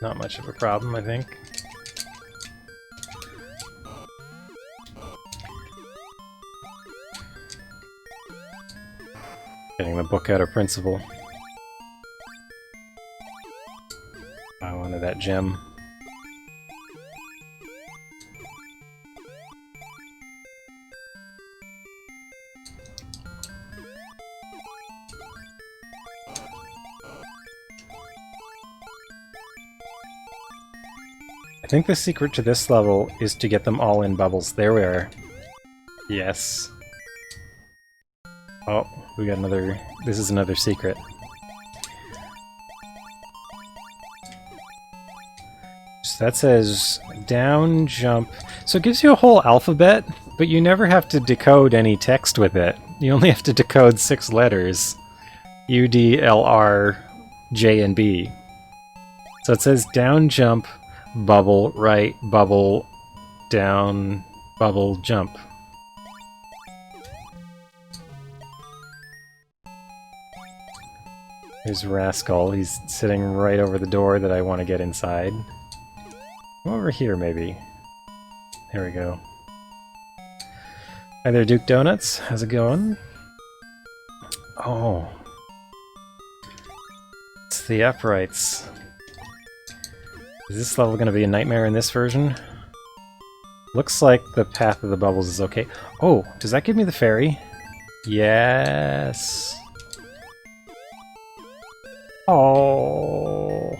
not much of a problem, I think. Getting the book out of principle. I wanted that gem. I think the secret to this level is to get them all in bubbles. There we are. Yes. Oh, we got another... This is another secret. So that says down, jump. So it gives you a whole alphabet, but you never have to decode any text with it. You only have to decode 6 letters. U, D, L, R, J, and B. So it says down, jump, bubble, right, bubble, down, bubble, jump. Here's Rascal. He's sitting right over the door that I want to get inside. Come over here, maybe. There we go. Hi there, Duke Donuts. How's it going? Oh. It's the uprights. Is this level going to be a nightmare in this version? Looks like the path of the bubbles is okay. Oh, does that give me the fairy? Yes. Oh.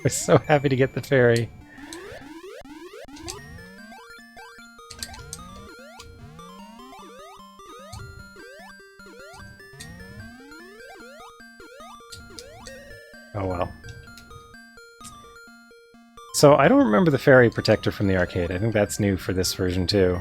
We're so happy to get the fairy. Oh well. So I don't remember the fairy protector from the arcade. I think that's new for this version too.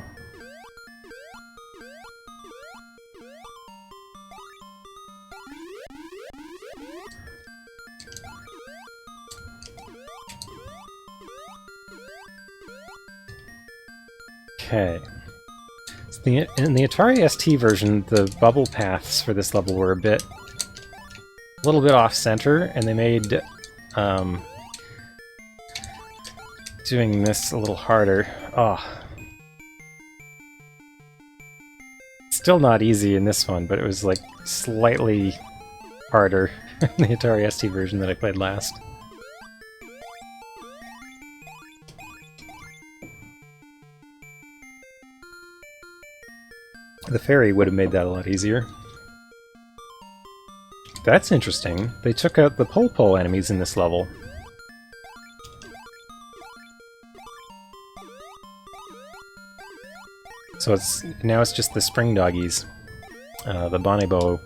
Okay. So in the Atari ST version, the bubble paths for this level were a little bit off-center, and they made doing this a little harder. Oh. Still not easy in this one, but it was like slightly harder in the Atari ST version that I played last. The fairy would have made that a lot easier. That's interesting. They took out the pole enemies in this level. So now it's just the spring doggies. The Bonebo.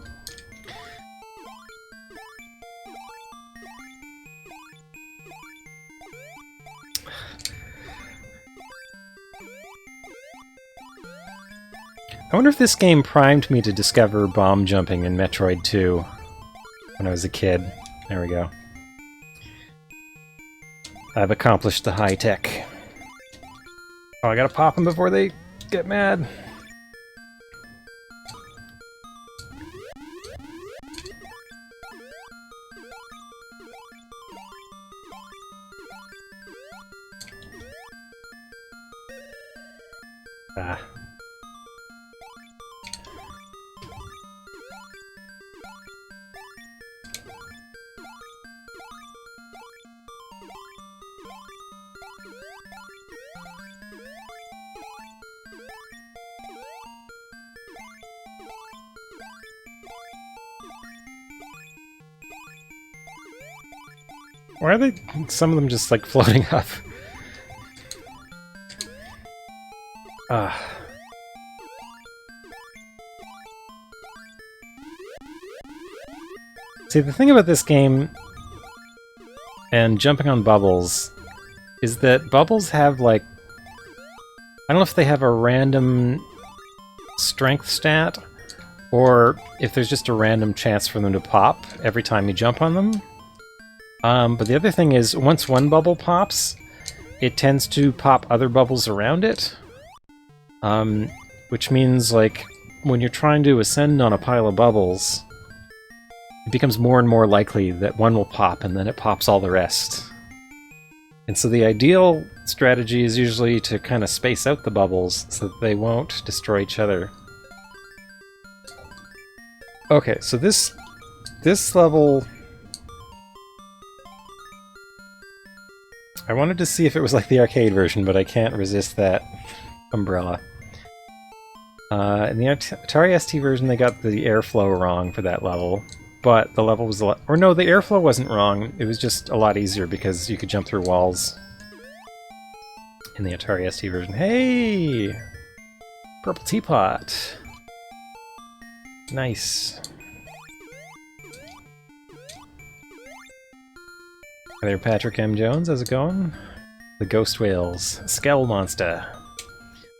I wonder if this game primed me to discover bomb jumping in Metroid 2 when I was a kid. There we go. I've accomplished the high tech. Oh, I gotta pop them before they get mad. Ah. Why are they, some of them just like floating up? See, the thing about this game and jumping on bubbles is that bubbles have like, I don't know if they have a random strength stat or if there's just a random chance for them to pop every time you jump on them. But the other thing is, once one bubble pops, it tends to pop other bubbles around it. Which means, like, when you're trying to ascend on a pile of bubbles, it becomes more and more likely that one will pop, and then it pops all the rest. And so the ideal strategy is usually to kind of space out the bubbles so that they won't destroy each other. Okay, so this level... I wanted to see if it was like the arcade version, but I can't resist that umbrella. In the Atari ST version, they got the airflow wrong for that level, but the level was a lot... Or no, the airflow wasn't wrong, it was just a lot easier because you could jump through walls in the Atari ST version. Hey! Purple teapot! Nice. Hi there, Patrick M. Jones, how's it going? The Ghost Whales, Skell Monster,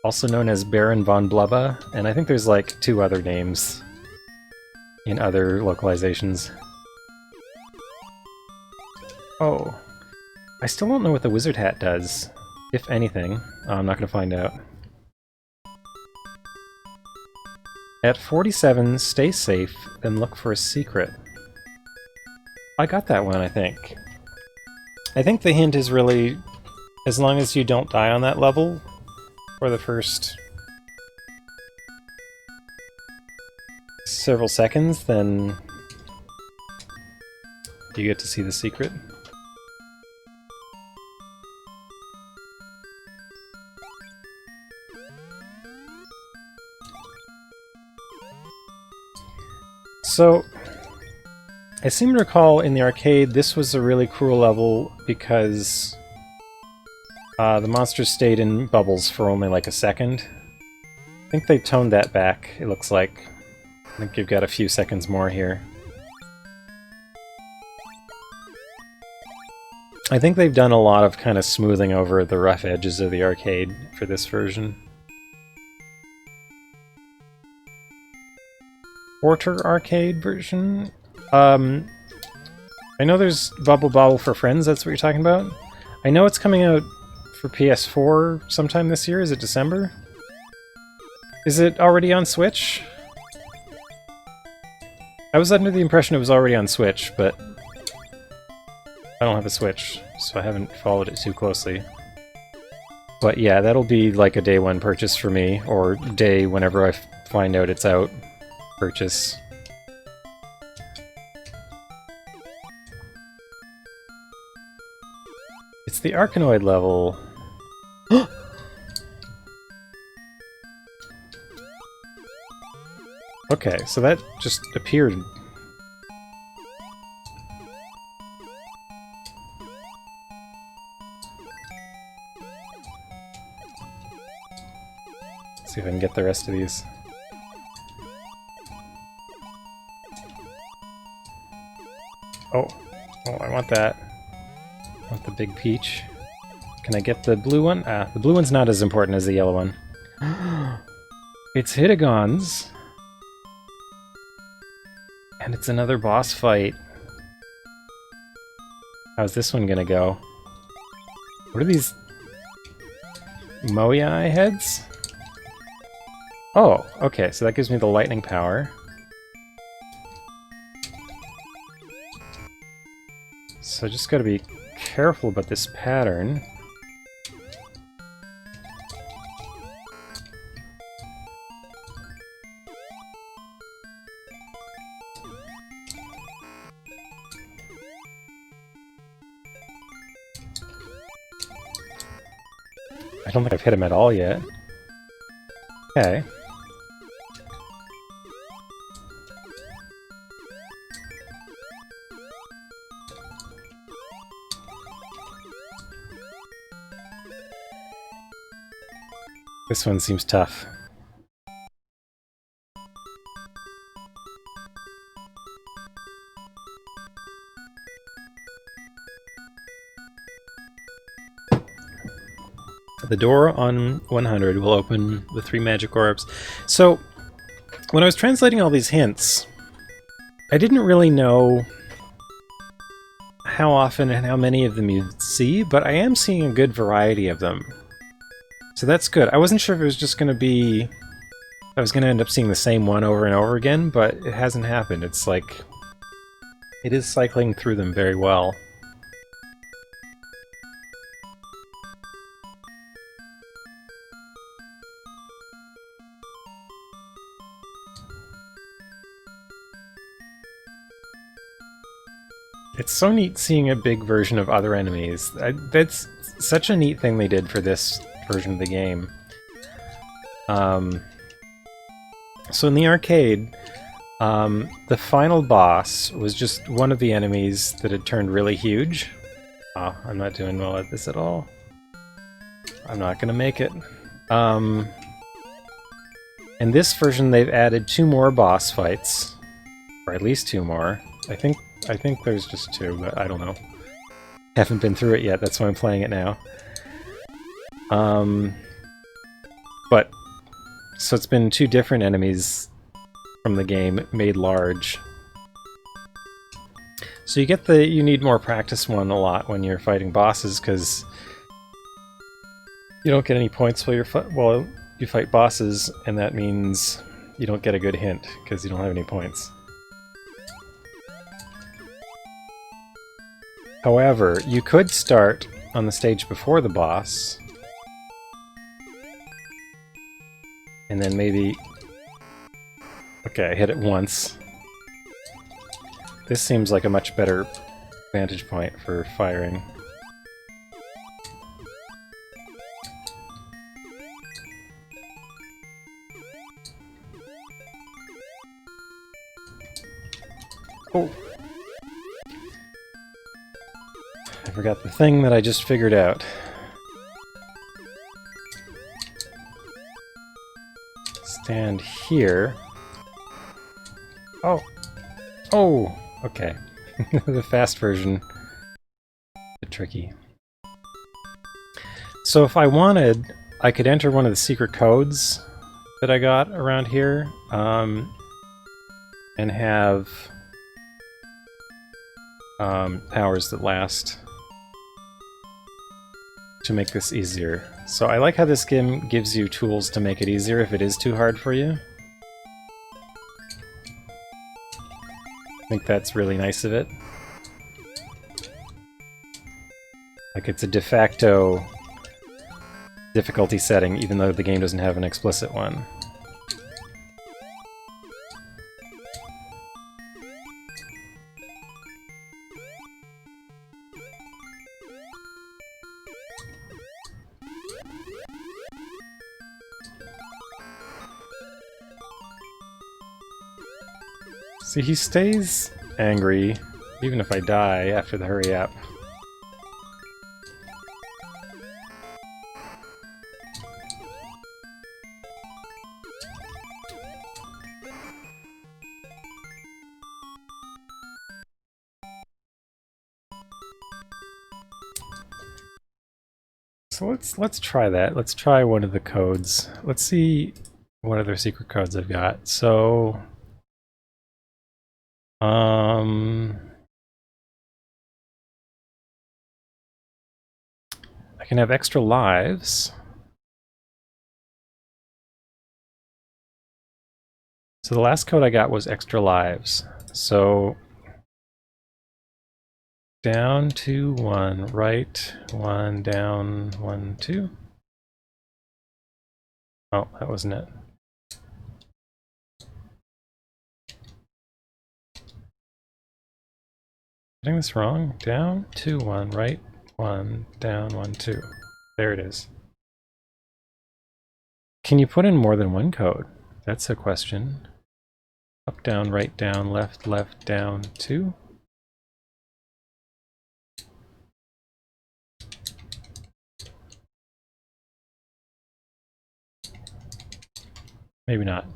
also known as Baron von Blubba, and I think there's like 2 other names in other localizations. Oh, I still don't know what the wizard hat does, if anything. Oh, I'm not going to find out. At 47, stay safe, then look for a secret. I got that one, I think. I think the hint is really, as long as you don't die on that level for the first several seconds, then you get to see the secret. So, I seem to recall in the arcade this was a really cruel level because the monsters stayed in bubbles for only like a second. I think they toned that back, it looks like. I think you've got a few seconds more here. I think they've done a lot of kind of smoothing over the rough edges of the arcade for this version. Porter arcade version? I know there's Bubble Bobble for Friends, that's what you're talking about? I know it's coming out for PS4 sometime this year, is it December? Is it already on Switch? I was under the impression it was already on Switch, but I don't have a Switch, so I haven't followed it too closely. But yeah, that'll be like a day one purchase for me, or day whenever I find out it's out purchase. It's the Arkanoid level. Okay, so that just appeared. Let's see if I can get the rest of these. Oh, I want that. I want the big peach. Can I get the blue one? Ah, the blue one's not as important as the yellow one. It's Hitagons. And it's another boss fight. How's this one gonna go? What are these? Moai heads? Oh, okay, so that gives me the lightning power. So just gotta be careful about this pattern. I don't think I've hit him at all yet. Okay. This one seems tough. The door on 100 will open the 3 magic orbs. So, when I was translating all these hints, I didn't really know how often and how many of them you'd see, but I am seeing a good variety of them. So that's good. I wasn't sure if it was just going to be... I was going to end up seeing the same one over and over again, but it hasn't happened. It's like... it is cycling through them very well. It's so neat seeing a big version of other enemies. That's such a neat thing they did for this version of the game. So in the arcade, the final boss was just one of the enemies that had turned really huge. Oh, I'm not doing well at this at all. I'm not gonna make it. In this version, they've added 2 more boss fights, or at least 2 more. I think there's just 2, but I don't know. Haven't been through it yet, that's why I'm playing it now. But, so it's been 2 different enemies from the game made large. So you get the you need more practice one a lot when you're fighting bosses, because you don't get any points while you fight bosses, and that means you don't get a good hint, because you don't have any points. However, you could start on the stage before the boss, and then maybe Okay, I hit it once. This seems like a much better vantage point for firing. Oh! I forgot the thing that I just figured out. Stand here. Oh! Oh! Okay. The fast version. A bit tricky. So if I wanted, I could enter one of the secret codes that I got around here, and have powers that last to make this easier. So I like how this game gives you tools to make it easier if it is too hard for you. I think that's really nice of it. Like, it's a de facto difficulty setting, even though the game doesn't have an explicit one. See, he stays angry, even if I die after the hurry up. So let's try that. Let's try one of the codes. Let's see what other secret codes I've got. So I can have extra lives. So the last code I got was extra lives. So down 2, 1, right 1, down 1, 2. Oh, that wasn't it. Getting this wrong? Down 2, 1, right 1, down 1, 2. There it is. Can you put in more than one code? That's a question. Up, down, right, down, left, left, down, 2. Maybe not.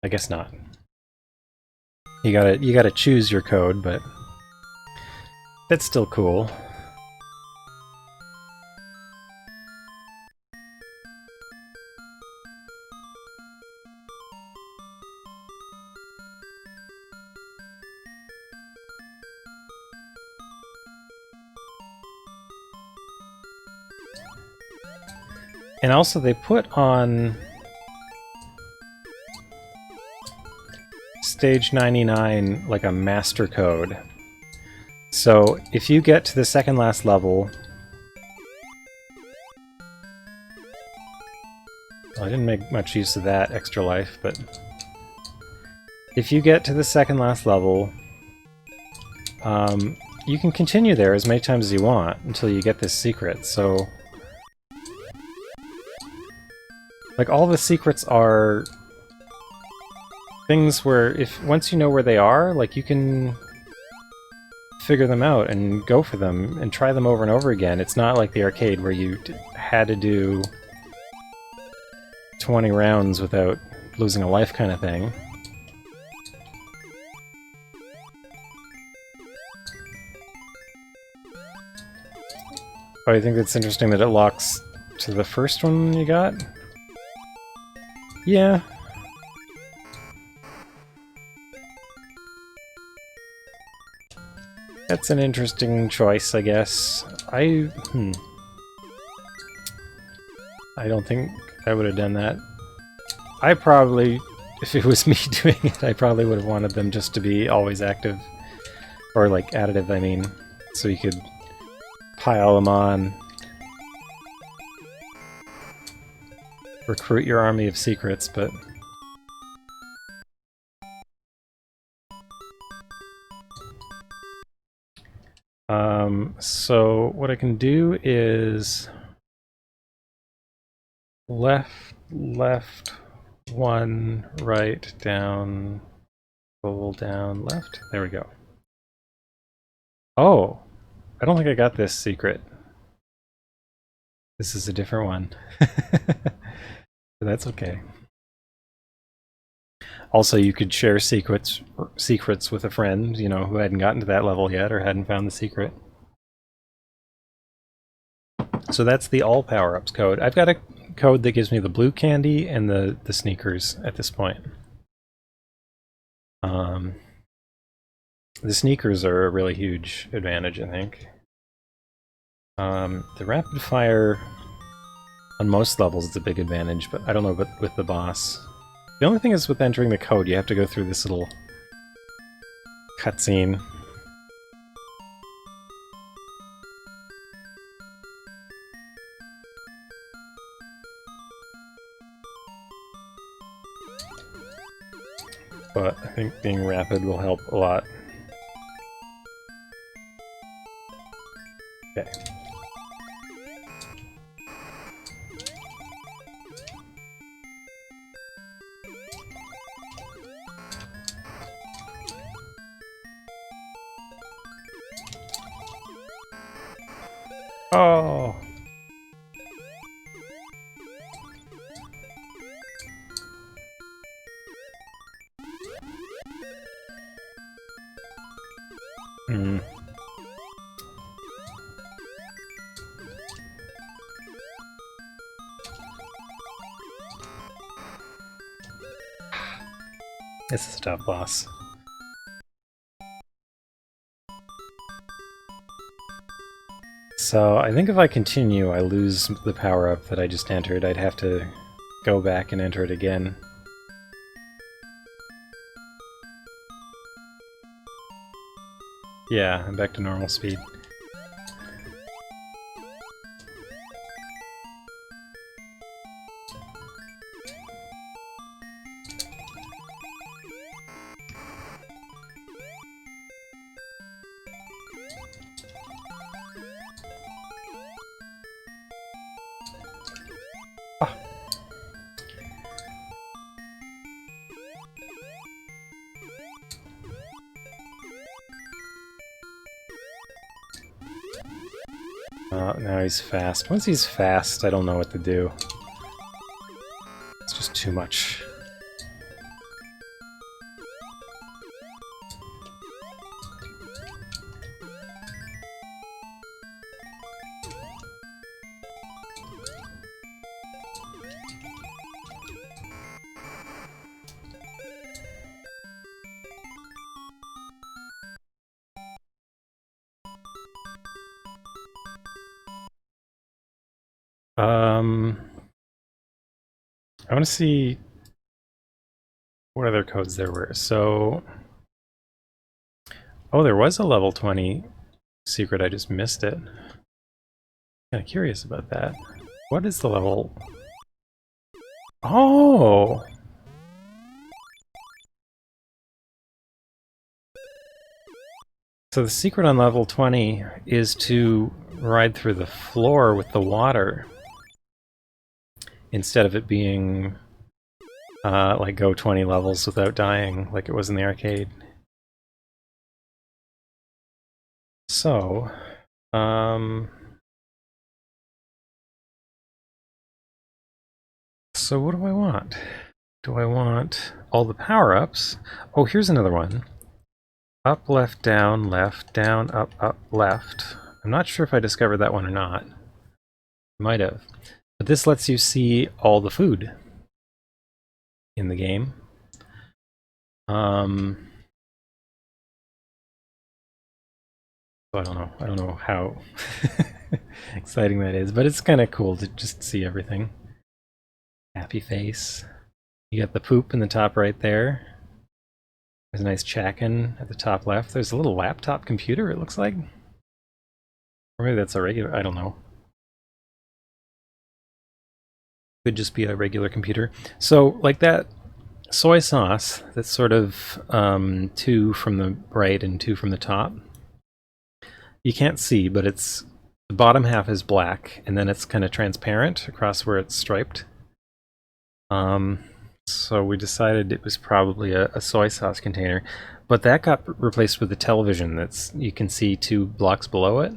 I guess not. You gotta choose your code, but that's still cool. And also they put on stage 99 like a master code. So if you get to the second last level... Well, I didn't make much use of that extra life, but... If you get to the second last level, you can continue there as many times as you want until you get this secret, so... Like, all the secrets are things where once you know where they are, like, you can figure them out and go for them and try them over and over again. It's not like the arcade where you had to do 20 rounds without losing a life kind of thing. Oh, I think it's interesting that it locks to the first one you got? Yeah. That's an interesting choice, I guess. I don't think I would have done that. I probably, if it was me doing it, I probably would have wanted them just to be always active Or like additive, I mean. So you could pile them on. Recruit your army of secrets, but... so what I can do is... left, one, right, down, pull down, left. There we go. Oh! I don't think I got this secret. This is a different one. That's okay. Also, you could share secrets with a friend, you know, who hadn't gotten to that level yet or hadn't found the secret. So that's the all power-ups code. I've got a code that gives me the blue candy and the sneakers at this point. The sneakers are a really huge advantage, I think. The rapid fire on most levels is a big advantage, but I don't know about with the boss. The only thing is with entering the code, you have to go through this little cutscene. But I think being rapid will help a lot. Okay. Oh! This is a tough boss. So I think if I continue, I lose the power-up that I just entered. I'd have to go back and enter it again. Yeah, I'm back to normal speed. Now he's fast. Once he's fast, I don't know what to do. It's just too much. I want to see what other codes there were. So, oh, there was a level 20 secret. I just missed it. Kind of curious about that. What is the level? Oh! So the secret on level 20 is to ride through the floor with the water instead of it being like go 20 levels without dying like it was in the arcade. So, so what do I want? Do I want all the power-ups? Oh, here's another one. Up, left, down, up, left. I'm not sure if I discovered that one or not. Might have. But this lets you see all the food in the game. So I don't know how exciting that is, but it's kind of cool to just see everything. Happy face. You got the poop in the top right there. There's a nice check-in at the top left. There's a little laptop computer, it looks like. Or maybe that's a regular, I don't know. Could just be a regular computer. So, like that soy sauce, that's sort of 2 from the right and 2 from the top. You can't see, but it's the bottom half is black, and then it's kind of transparent across where it's striped. So we decided it was probably a soy sauce container, but that got replaced with a television that's you can see 2 blocks below it.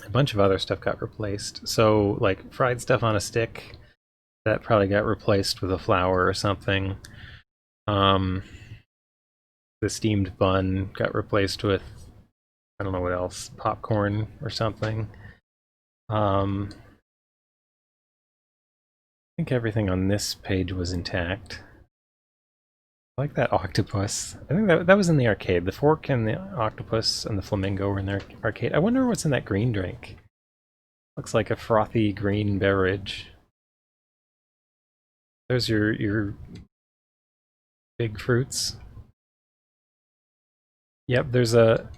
A bunch of other stuff got replaced. So like fried stuff on a stick, that probably got replaced with a flour or something. The steamed bun got replaced with, I don't know what else, popcorn or something. I think everything on this page was intact. I like that octopus. I think that was in the arcade. The fork and the octopus and the flamingo were in the arcade. I wonder what's in that green drink. Looks like a frothy green beverage. There's your big fruits. Yep, there's a...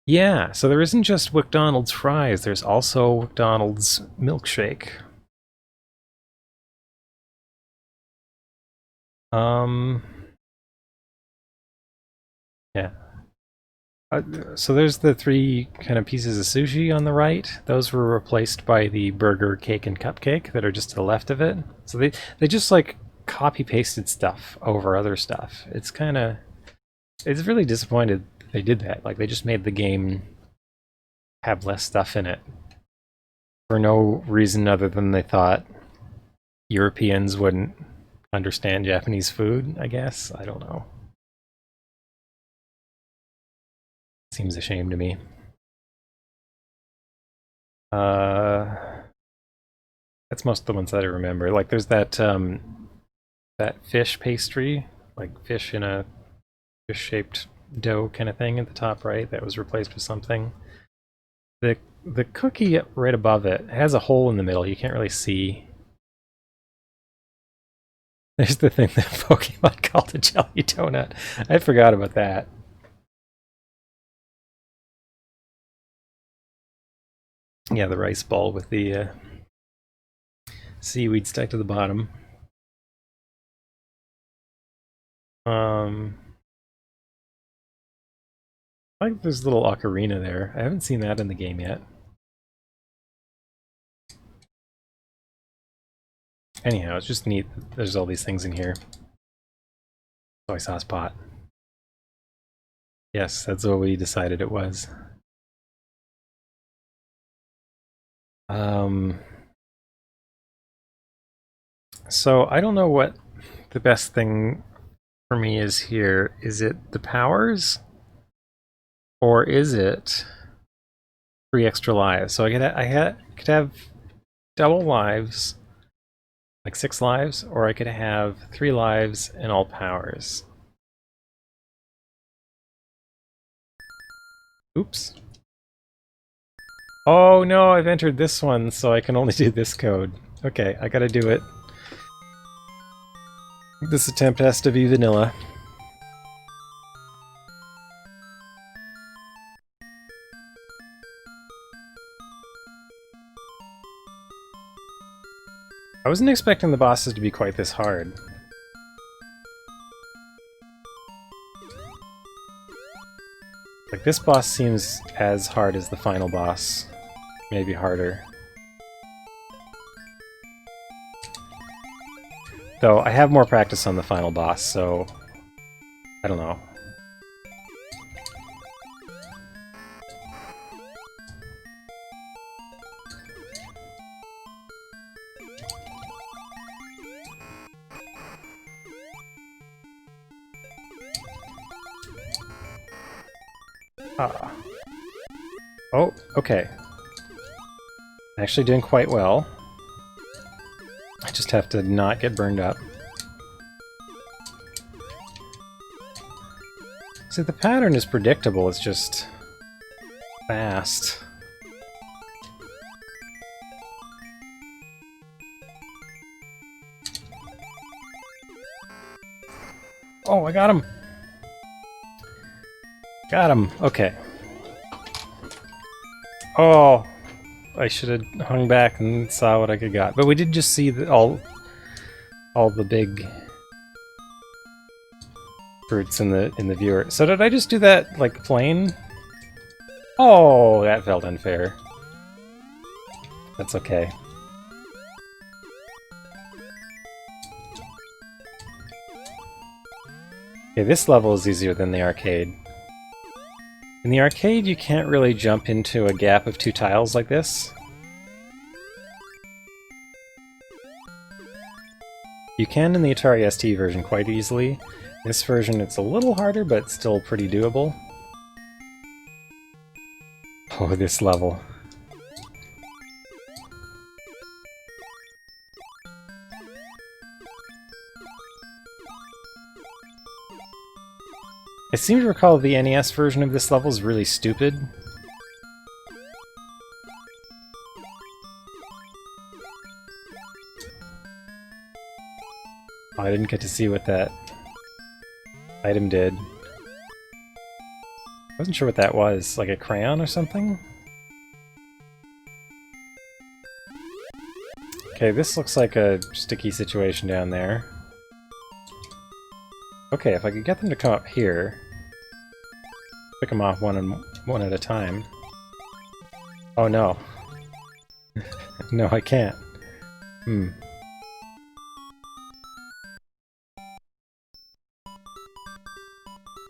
Yeah, so there isn't just McDonald's fries, there's also McDonald's milkshake. Yeah. So there's the 3 kind of pieces of sushi on the right. Those were replaced by the burger, cake, and cupcake that are just to the left of it. So they just like copy pasted stuff over other stuff. It's kind of, it's really disappointed they did that. Like they just made the game have less stuff in it for no reason other than they thought Europeans wouldn't understand Japanese food, I guess. I don't know. Seems a shame to me. That's most of the ones that I remember. Like there's that that fish pastry, like fish in a fish-shaped dough kind of thing at the top right that was replaced with something. The cookie right above it has a hole in the middle. You can't really see. There's the thing that Pokemon called a jelly donut. I forgot about that. Yeah, the rice ball with the seaweed stuck to the bottom. I think there's a little ocarina there. I haven't seen that in the game yet. Anyhow, it's just neat that there's all these things in here. Soy sauce pot. Yes, that's what we decided it was. So I don't know what the best thing for me is here. Is it the powers? Or is it 3 extra lives? So I could have double lives, like 6 lives, or I could have 3 lives and all powers. Oops. Oh no, I've entered this one, so I can only do this code. Okay, I gotta do it. This attempt has to be vanilla. I wasn't expecting the bosses to be quite this hard. Like, this boss seems as hard as the final boss. Maybe harder. Though, I have more practice on the final boss, so... I don't know. Ah. Oh, okay. Actually doing quite well. I just have to not get burned up. See, the pattern is predictable, it's just... fast. Oh, I got him! Got him! Okay. Oh! I should have hung back and saw what I could got. But we did just see all the big fruits in the viewer. So did I just do that, like, plain? Oh, that felt unfair. That's okay. Okay, this level is easier than the arcade. In the arcade, you can't really jump into a gap of 2 tiles like this. You can in the Atari ST version quite easily. This version, it's a little harder, but still pretty doable. Oh, this level. I seem to recall the NES version of this level is really stupid. Oh, I didn't get to see what that item did. I wasn't sure what that was, like a crayon or something? Okay, this looks like a sticky situation down there. Okay, if I could get them to come up here, pick them off one at a time. Oh no. No, I can't.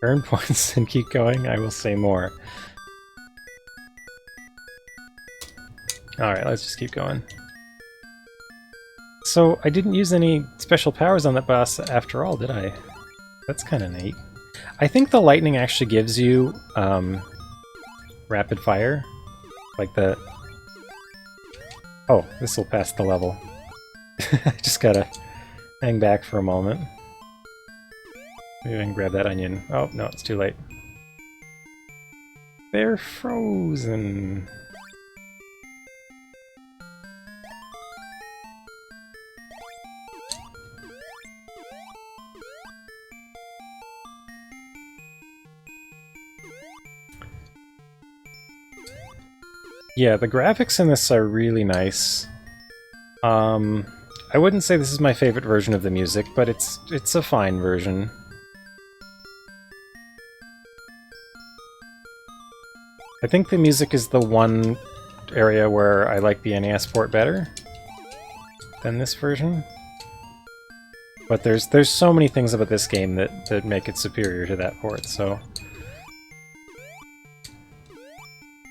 Earn points and keep going, I will say more. Alright, let's just keep going. So, I didn't use any special powers on that boss after all, did I? That's kind of neat. I think the lightning actually gives you rapid fire. Like the... Oh, this will pass the level. I just gotta hang back for a moment. Maybe I can grab that onion. Oh, no, it's too late. They're frozen. Yeah, the graphics in this are really nice. I wouldn't say this is my favorite version of the music, but it's a fine version. I think the music is the one area where I like the NES port better than this version. But there's so many things about this game that make it superior to that port, so...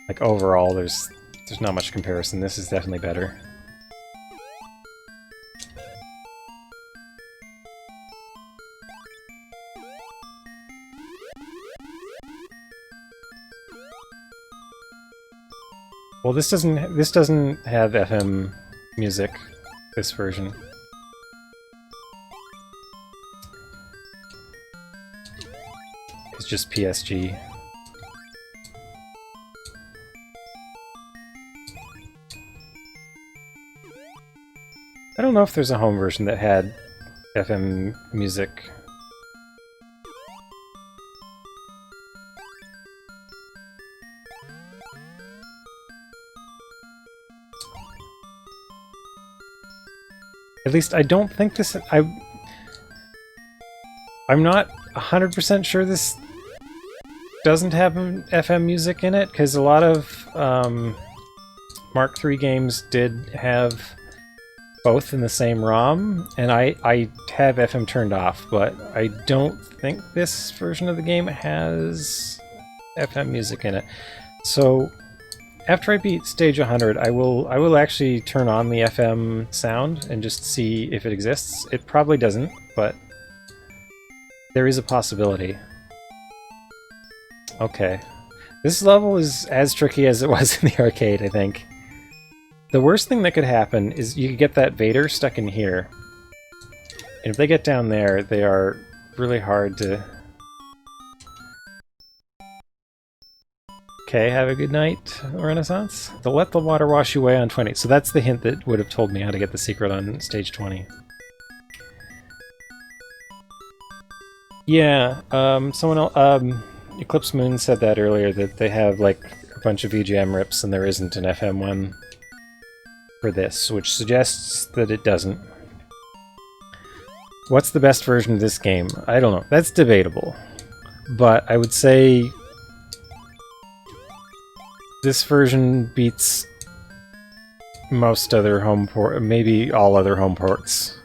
Like, overall, there's not much comparison. This is definitely better. Well, this doesn't have FM music, this version. It's just PSG. I don't know if there's a home version that had FM music. At least I don't think this... I'm not 100% sure this doesn't have FM music in it, because a lot of Mark III games did have both in the same ROM, and I have FM turned off, but I don't think this version of the game has FM music in it. So after I beat stage 100, I will actually turn on the FM sound and just see if it exists. It probably doesn't, but there is a possibility. Okay. This level is as tricky as it was in the arcade, I think. The worst thing that could happen is you could get that Vader stuck in here. And if they get down there, they are really hard to... Okay, have a good night, Renaissance. They'll let the water wash you away on 20. So that's the hint that would have told me how to get the secret on stage 20. Yeah, someone else, Eclipse Moon said that earlier, that they have like a bunch of EGM rips and there isn't an FM one for this, which suggests that it doesn't. What's the best version of this game? I don't know. That's debatable. But I would say this version beats most other home port, maybe all other home ports.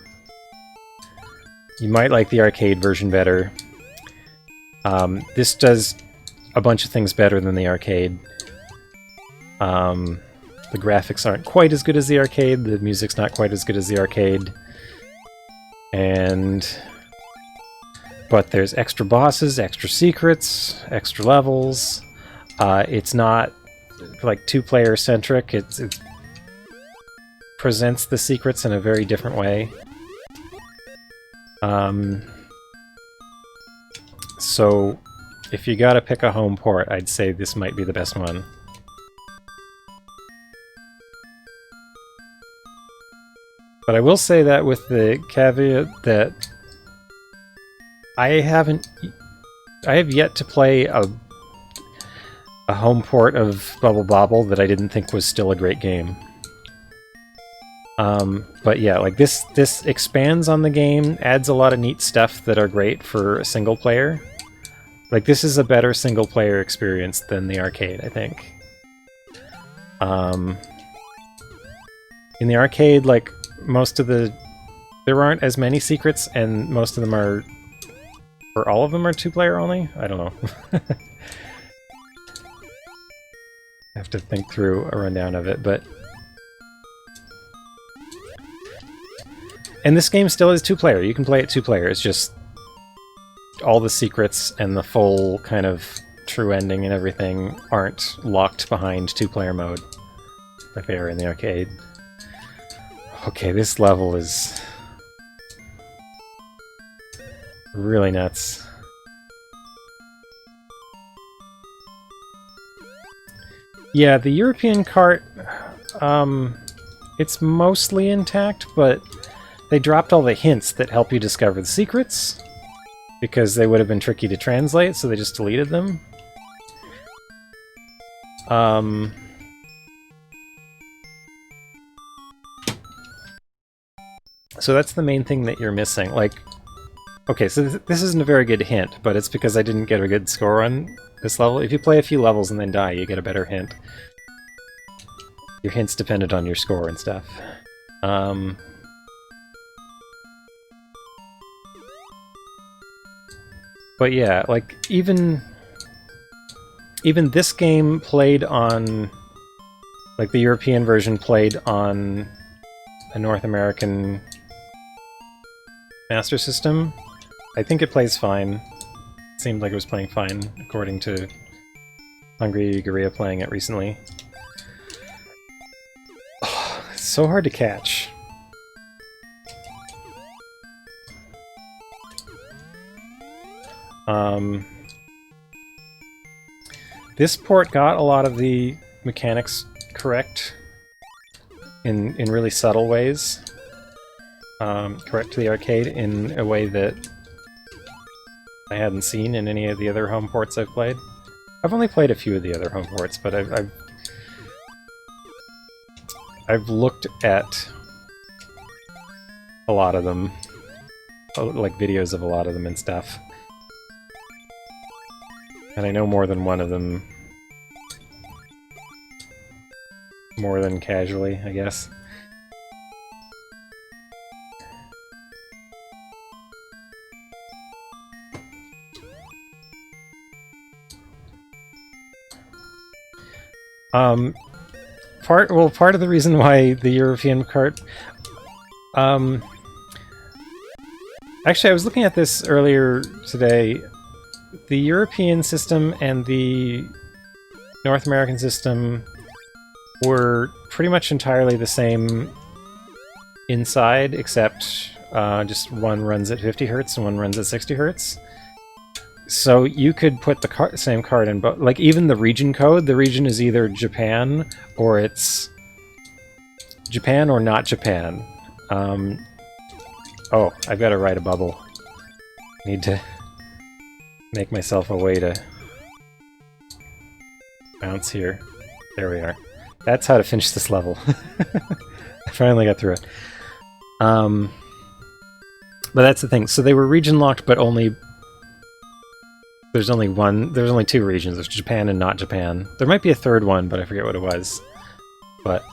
You might like the arcade version better. This does a bunch of things better than the arcade. The graphics aren't quite as good as the arcade, the music's not quite as good as the arcade. But there's extra bosses, extra secrets, extra levels. It's not like two-player centric. It presents the secrets in a very different way. So if you gotta pick a home port, I'd say this might be the best one. But I will say that with the caveat that I have yet to play a home port of Bubble Bobble that I didn't think was still a great game. But yeah, like this expands on the game, adds a lot of neat stuff that are great for a single player. Like, this is a better single player experience than the arcade, I think. In the arcade, like, there aren't as many secrets, and most of them are, or all of them are two-player only? I don't know. I have to think through a rundown of it, but... And this game still is two-player. You can play it two-player. It's just all the secrets and the full kind of true ending and everything aren't locked behind two-player mode like they are in the arcade. Okay, this level is really nuts. Yeah, the European cart, it's mostly intact, but they dropped all the hints that help you discover the secrets, because they would have been tricky to translate, so they just deleted them. So that's the main thing that you're missing. Like, okay, so this isn't a very good hint, but it's because I didn't get a good score on this level. If you play a few levels and then die, you get a better hint. Your hint's dependent on your score and stuff. But yeah, like, even this game played on... Like, the European version played on a North American Master System. I think it plays fine. It seemed like it was playing fine, according to Hungry Gorilla playing it recently. Oh, it's so hard to catch. This port got a lot of the mechanics correct in really subtle ways. Correct to the arcade in a way that I hadn't seen in any of the other home ports I've played. I've only played a few of the other home ports, but I've looked at a lot of them, like videos of a lot of them and stuff. And I know more than one of them, more than casually, I guess. Part of the reason why the European cart... Actually, I was looking at this earlier today. The European system and the North American system were pretty much entirely the same inside, except just one runs at 50 Hz and one runs at 60 Hz. So you could put the same card in both. Like, even the region code, the region is either Japan or it's Japan or not Japan. Oh, I've got to write a bubble. Need to make myself a way to bounce here. There we are. That's how to finish this level. I finally got through it. But that's the thing. So they were region locked, but only... There's only two regions. There's Japan and not Japan. There might be a third one, but I forget what it was. But,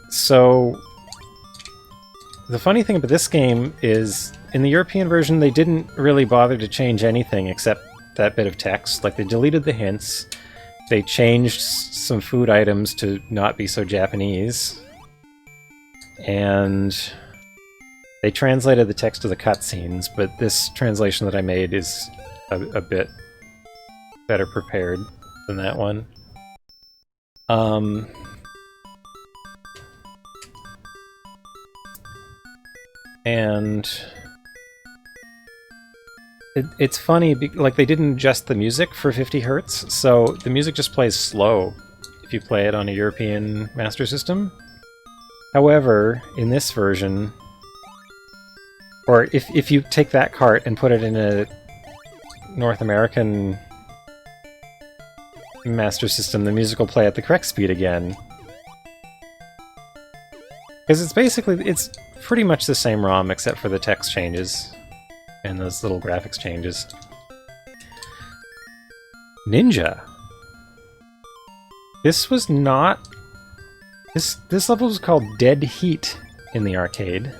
so, the funny thing about this game is, in the European version, they didn't really bother to change anything except that bit of text. Like, they deleted the hints, they changed some food items to not be so Japanese, and they translated the text of the cutscenes, but this translation that I made is a bit better prepared than that one. And it's funny, like they didn't adjust the music for 50 Hz, so the music just plays slow if you play it on a European Master System. However, in this version, or if you take that cart and put it in a North American Master System, the music will play at the correct speed again. Because it's pretty much the same ROM except for the text changes and those little graphics changes. Ninja. This was not... This level was called Dead Heat in the arcade.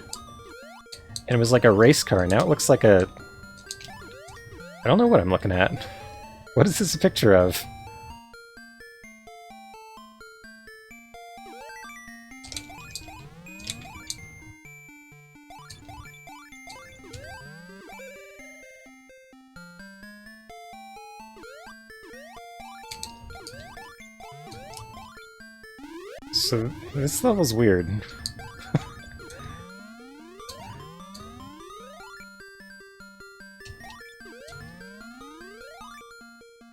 And it was like a race car. Now it looks like a... I don't know what I'm looking at. What is this a picture of? So, this level's weird.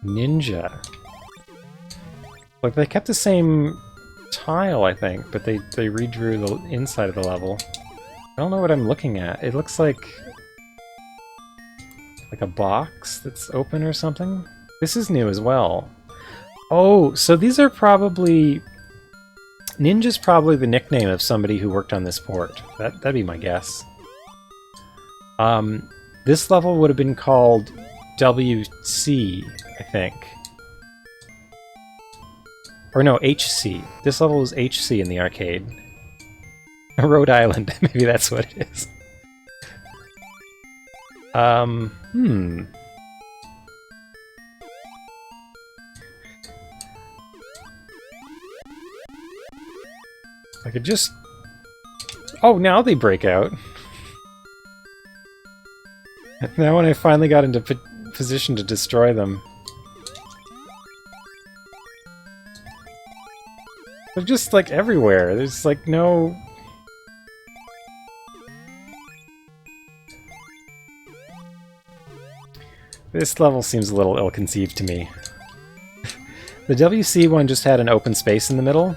Ninja. Like, they kept the same tile, I think, but they redrew the inside of the level. I don't know what I'm looking at. It looks like a box that's open or something. This is new as well. Oh, so these are probably... Ninja's probably the nickname of somebody who worked on this port. That'd be my guess. This level would have been called WC, I think. Or no, HC. This level was HC in the arcade. Rhode Island, maybe that's what it is. I could just... Oh, now they break out. Now when I finally got into position to destroy them. They're just, like, everywhere. There's, like, no... This level seems a little ill-conceived to me. The WC one just had an open space in the middle.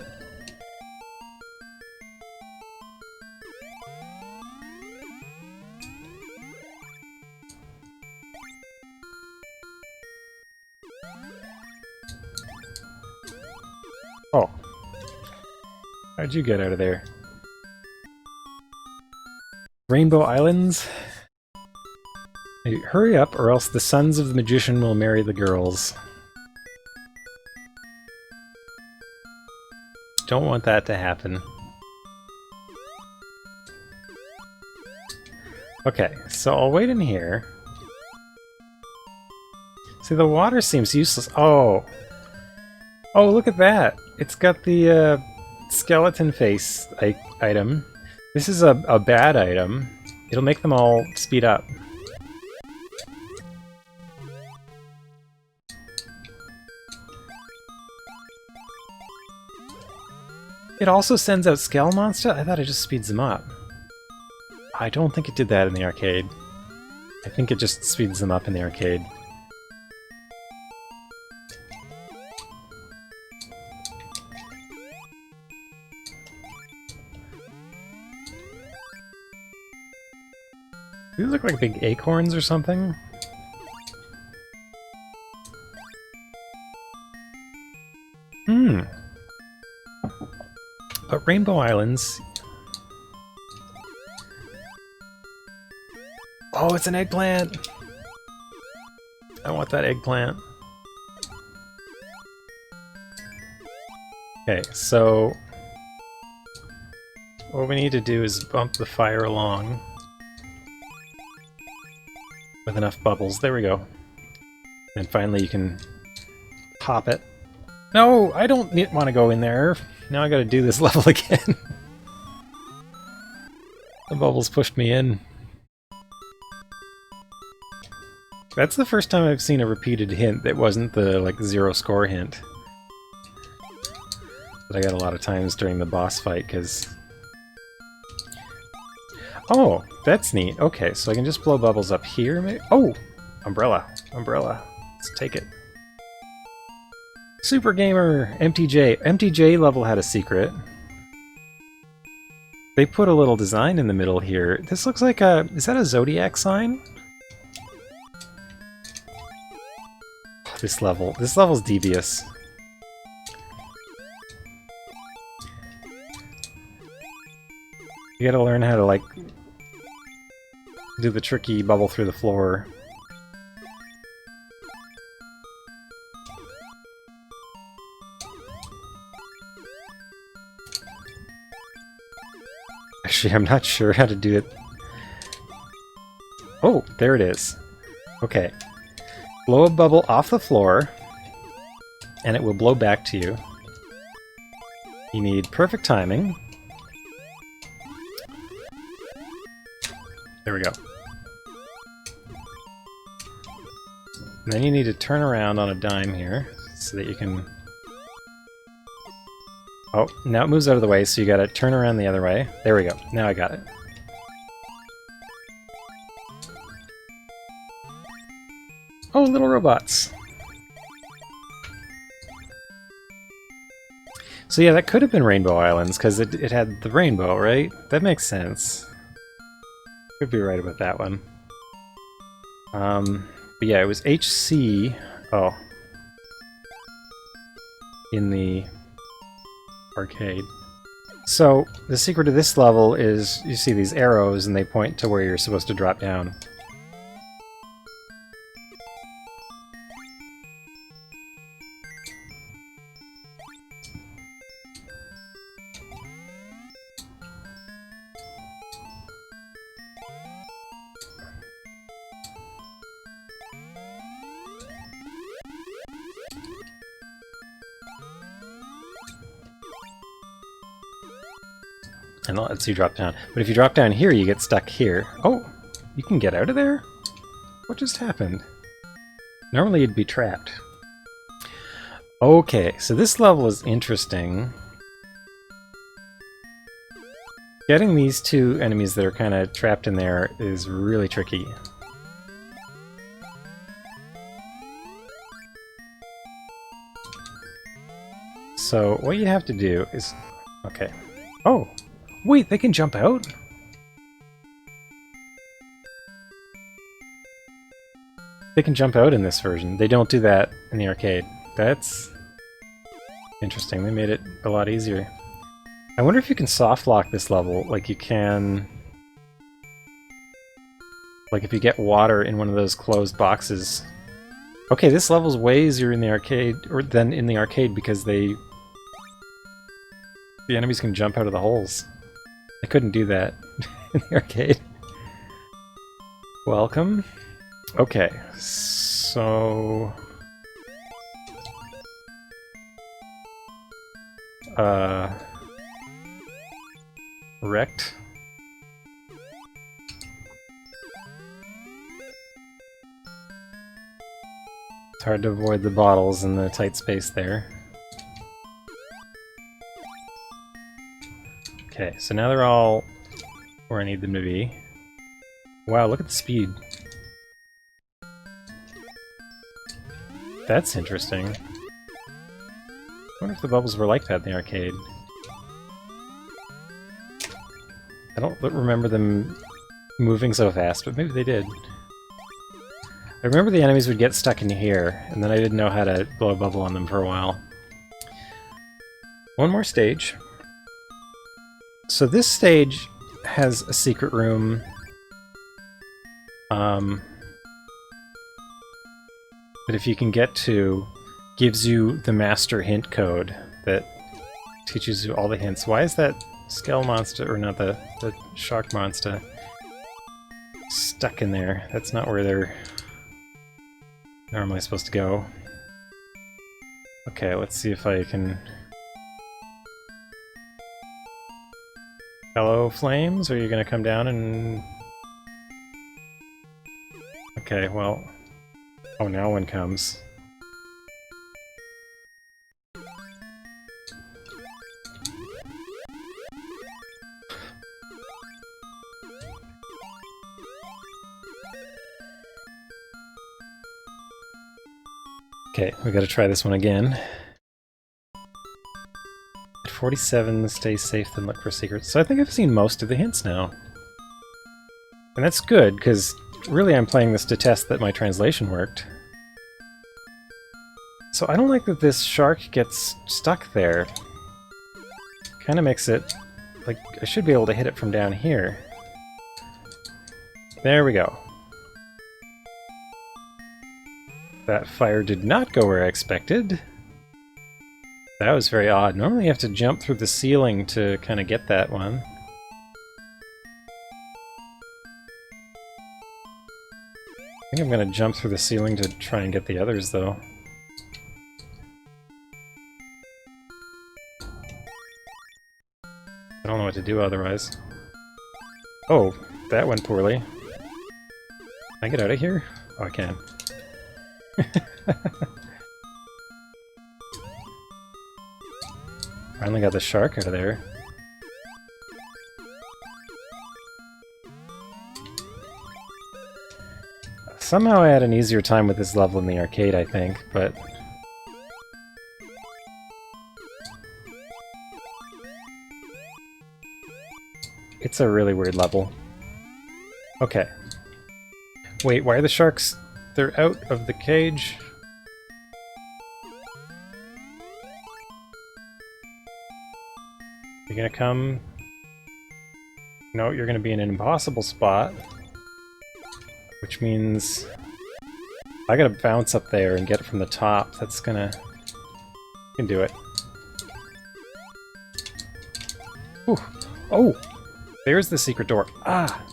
Oh. How'd you get out of there? Rainbow Islands? Hey, hurry up, or else the sons of the magician will marry the girls. Don't want that to happen. Okay, so I'll wait in here. See, the water seems useless. Oh! Oh, look at that! It's got the skeleton face item. This is a bad item. It'll make them all speed up. It also sends out Skell Monster? I thought it just speeds them up. I don't think it did that in the arcade. I think it just speeds them up in the arcade. These look like big acorns or something. Hmm. But Rainbow Islands... Oh, it's an eggplant! I want that eggplant. Okay, so... what we need to do is bump the fire along with enough bubbles. There we go. And finally you can pop it. No, I don't want to go in there. Now I gotta do this level again. The bubbles pushed me in. That's the first time I've seen a repeated hint that wasn't the, like, 0 score hint. That I got a lot of times during the boss fight, because... Oh, that's neat. Okay, so I can just blow bubbles up here, maybe? Oh! Umbrella. Umbrella. Let's take it. Super Gamer! MTJ. MTJ level had a secret. They put a little design in the middle here. This looks like a... is that a zodiac sign? Oh, this level's devious. You gotta learn how to, like, do the tricky bubble through the floor. Actually, I'm not sure how to do it. Oh, there it is. Okay. Blow a bubble off the floor, and it will blow back to you. You need perfect timing. There we go. And then you need to turn around on a dime here, so that you can... Oh, now it moves out of the way, so you gotta turn around the other way. There we go. Now I got it. Oh, little robots! So yeah, that could have been Rainbow Islands, because it had the rainbow, right? That makes sense. Could be right about that one. But yeah, it was HC... Oh. In the arcade. So, the secret of this level is you see these arrows and they point to where you're supposed to drop down. And that lets you drop down. But if you drop down here, you get stuck here. Oh! You can get out of there? What just happened? Normally you'd be trapped. Okay, so this level is interesting. Getting these two enemies that are kind of trapped in there is really tricky. So what you have to do is... Okay. Oh! Wait, they can jump out? They can jump out in this version. They don't do that in the arcade. That's interesting. They made it a lot easier. I wonder if you can soft lock this level like you can... like if you get water in one of those closed boxes. Okay, this level's way easier in the arcade than in the arcade because the enemies can jump out of the holes. I couldn't do that in the arcade. Welcome. Okay, so... Wrecked. It's hard to avoid the bottles in the tight space there. Okay, so now they're all where I need them to be. Wow, look at the speed. That's interesting. I wonder if the bubbles were like that in the arcade. I don't remember them moving so fast, but maybe they did. I remember the enemies would get stuck in here, and then I didn't know how to blow a bubble on them for a while. One more stage. So this stage has a secret room. That if you can get to, gives you the master hint code that teaches you all the hints. Why is that Skell monster, or not the shark monster, stuck in there? That's not where they're normally supposed to go. Okay, let's see if I can... Hello, flames? Are you gonna come down and... Okay, well... Oh, now one comes. Okay, we gotta try this one again. At 47, stay safe, then look for secrets. So I think I've seen most of the hints now. And that's good, because really I'm playing this to test that my translation worked. So I don't like that this shark gets stuck there. Kinda makes it... like, I should be able to hit it from down here. There we go. That fire did not go where I expected. That was very odd. Normally you have to jump through the ceiling to kind of get that one. I think I'm going to jump through the ceiling to try and get the others, though. I don't know what to do otherwise. Oh, that went poorly. Can I get out of here? Oh, I can. Finally got the shark out of there. Somehow I had an easier time with this level in the arcade, I think, but... it's a really weird level. Okay. Wait, why are the sharks... they're out of the cage? You're gonna come... No, you're gonna be in an impossible spot. Which means... I gotta bounce up there and get it from the top. That's gonna... I can do it. Ooh! Oh! There's the secret door. Ah!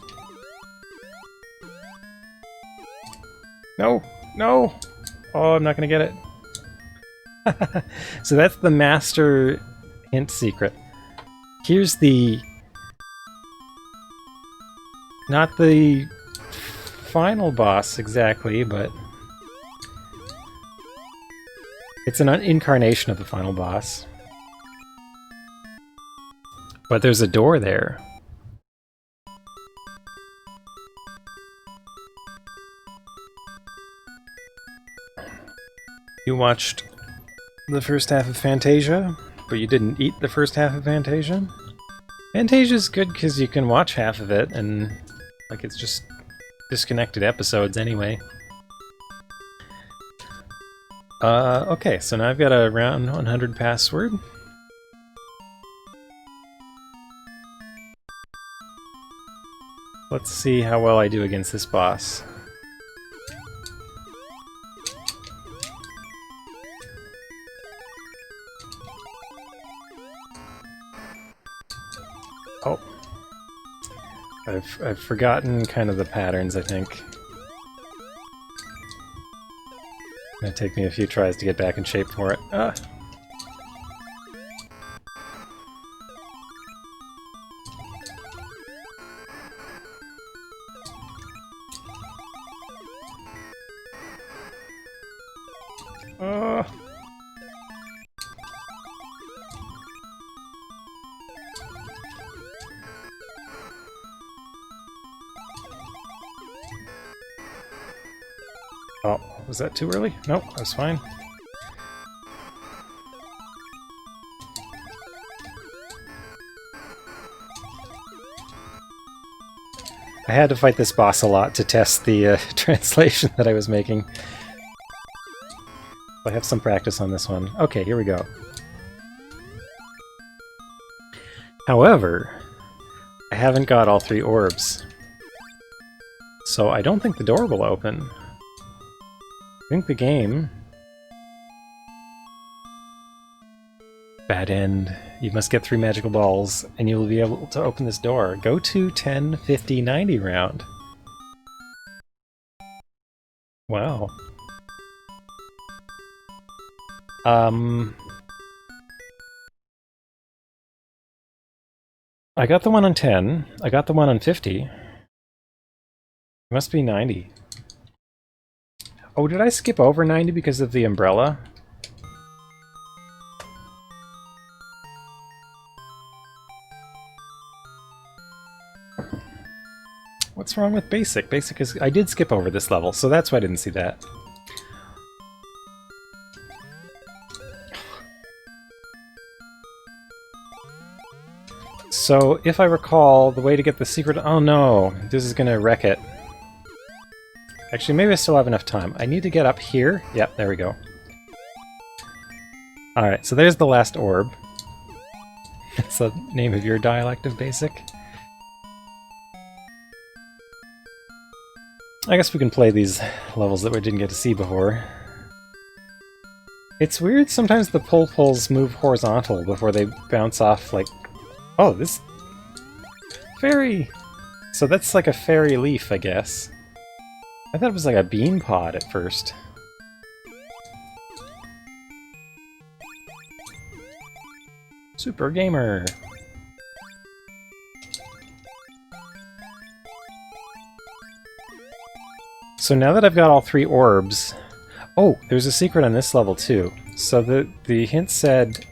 No! No! Oh, I'm not gonna get it. So that's the master hint secret. Here's the... not the final boss exactly, but... it's an incarnation of the final boss. But there's a door there. You watched the first half of Fantasia, but you didn't eat the first half of Fantasia? Fantasia's good because you can watch half of it, and like it's just disconnected episodes anyway. Okay, so now I've got a round 100 password. Let's see how well I do against this boss. Oh. I've forgotten kind of the patterns, I think. It's gonna take me a few tries to get back in shape for it. Ah! Oh, was that too early? Nope, that's fine. I had to fight this boss a lot to test the translation that I was making. I have some practice on this one. Okay, here we go. However, I haven't got all 3 orbs. So I don't think the door will open. I think the game... Bad end. You must get 3 magical balls, and you will be able to open this door. Go to 10, 50, 90 round. Wow. I got the one on 10. I got the one on 50. It must be 90. Oh, did I skip over 90 because of the umbrella? What's wrong with basic? Basic is... I did skip over this level, so that's why I didn't see that. So, if I recall, the way to get the secret... Oh no, this is gonna wreck it. Actually, maybe I still have enough time. I need to get up here. Yep, there we go. Alright, so there's the last orb. That's the name of your dialect of basic. I guess we can play these levels that we didn't get to see before. It's weird, sometimes the pull-pulls move horizontal before they bounce off, like... Oh, this... Fairy! So that's like a fairy leaf, I guess. I thought it was like a bean pod at first. Super Gamer! So now that I've got all 3 orbs... Oh, there's a secret on this level too. So the hint said,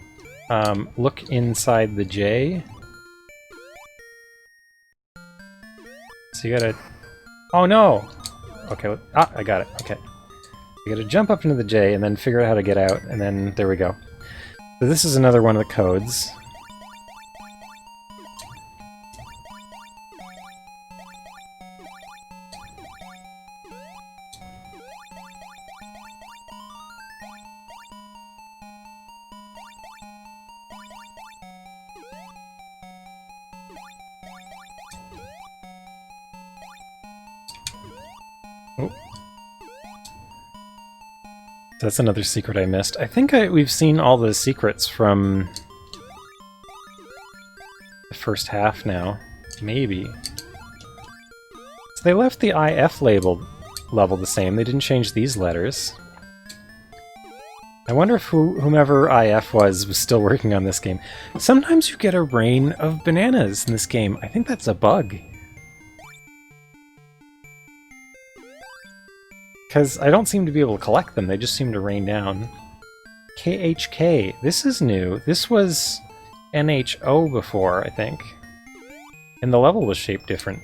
look inside the J. So you gotta... Oh no! Okay, I got it, okay. You gotta jump up into the J and then figure out how to get out, and then there we go. So this is another one of the codes. That's another secret I missed. I think we've seen all the secrets from the first half now. Maybe. So they left the IF level the same. They didn't change these letters. I wonder if whomever IF was still working on this game. Sometimes you get a rain of bananas in this game. I think that's a bug. Because I don't seem to be able to collect them, they just seem to rain down. KHK, this is new. This was NHO before, I think. And the level was shaped different.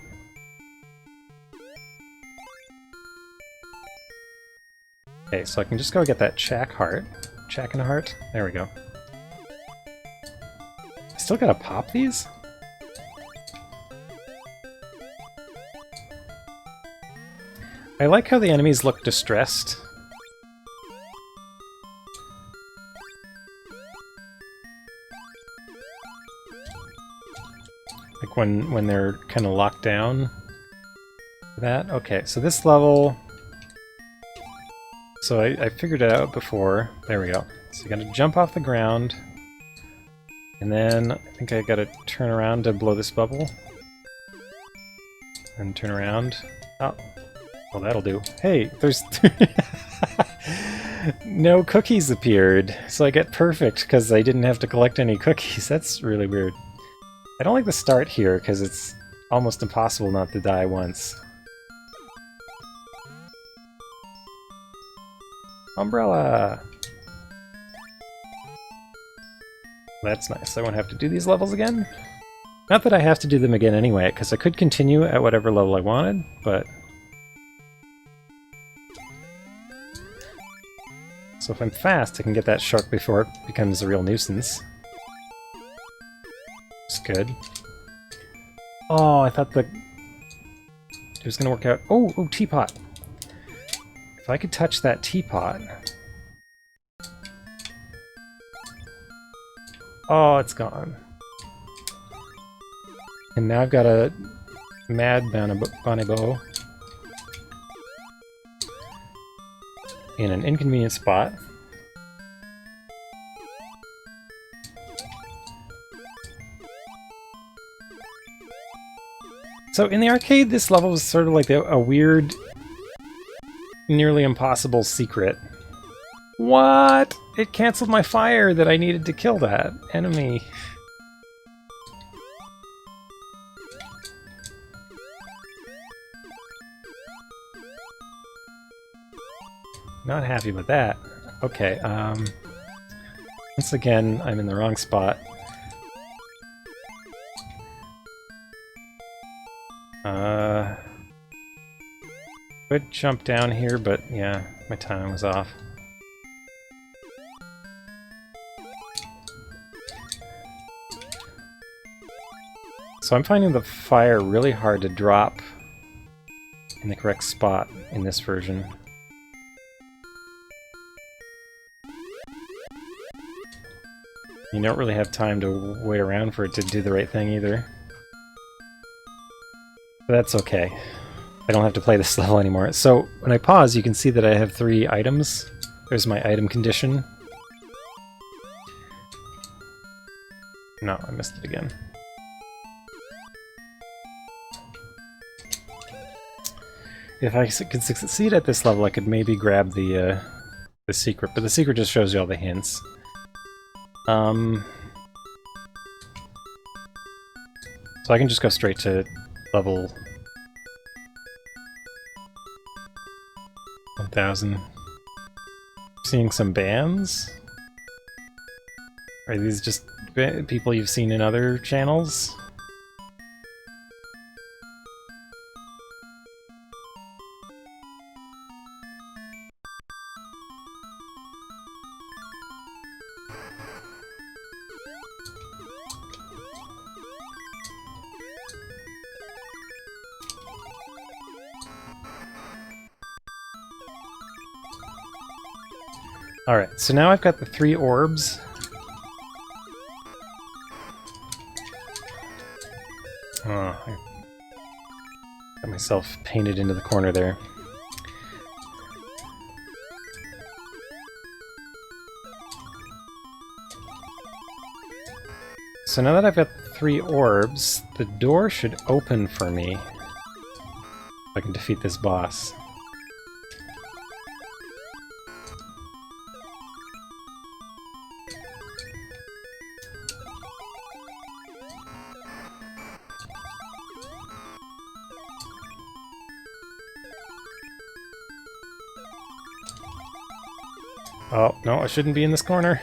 Okay, so I can just go get that Chack heart. Chack and a heart? There we go. I still gotta pop these? I like how the enemies look distressed. Like when they're kind of locked down. That? Okay, so this level... So I figured it out before. There we go. So you gotta jump off the ground. And then I think I gotta turn around to blow this bubble. And turn around. Oh. Well, that'll do. Hey, there's... no cookies appeared, so I get perfect because I didn't have to collect any cookies. That's really weird. I don't like the start here because it's almost impossible not to die once. Umbrella! That's nice. I won't have to do these levels again. Not that I have to do them again anyway, because I could continue at whatever level I wanted, but... So if I'm fast, I can get that shark before it becomes a real nuisance. It's good. Oh, I thought the was going to work out. Oh, teapot. If I could touch that teapot. Oh, it's gone. And now I've got a mad bonebo in an inconvenient spot. So in the arcade, this level was sort of like a weird, nearly impossible secret. What? It canceled my fire that I needed to kill that enemy. Not happy with that. Okay, once again, I'm in the wrong spot. Could jump down here, but yeah, my timing was off. So I'm finding the fire really hard to drop in the correct spot in this version. You don't really have time to wait around for it to do the right thing either. But that's okay. I don't have to play this level anymore. So when I pause, you can see that I have 3 items. There's my item condition. No, I missed it again. If I could succeed at this level, I could maybe grab the secret, but the secret just shows you all the hints. So I can just go straight to level 1000. Seeing some bands? Are these just people you've seen in other channels? Alright, so now I've got the 3 orbs. Oh, I got myself painted into the corner there. So now that I've got 3 orbs, the door should open for me. If I can defeat this boss. Oh, no, I shouldn't be in this corner.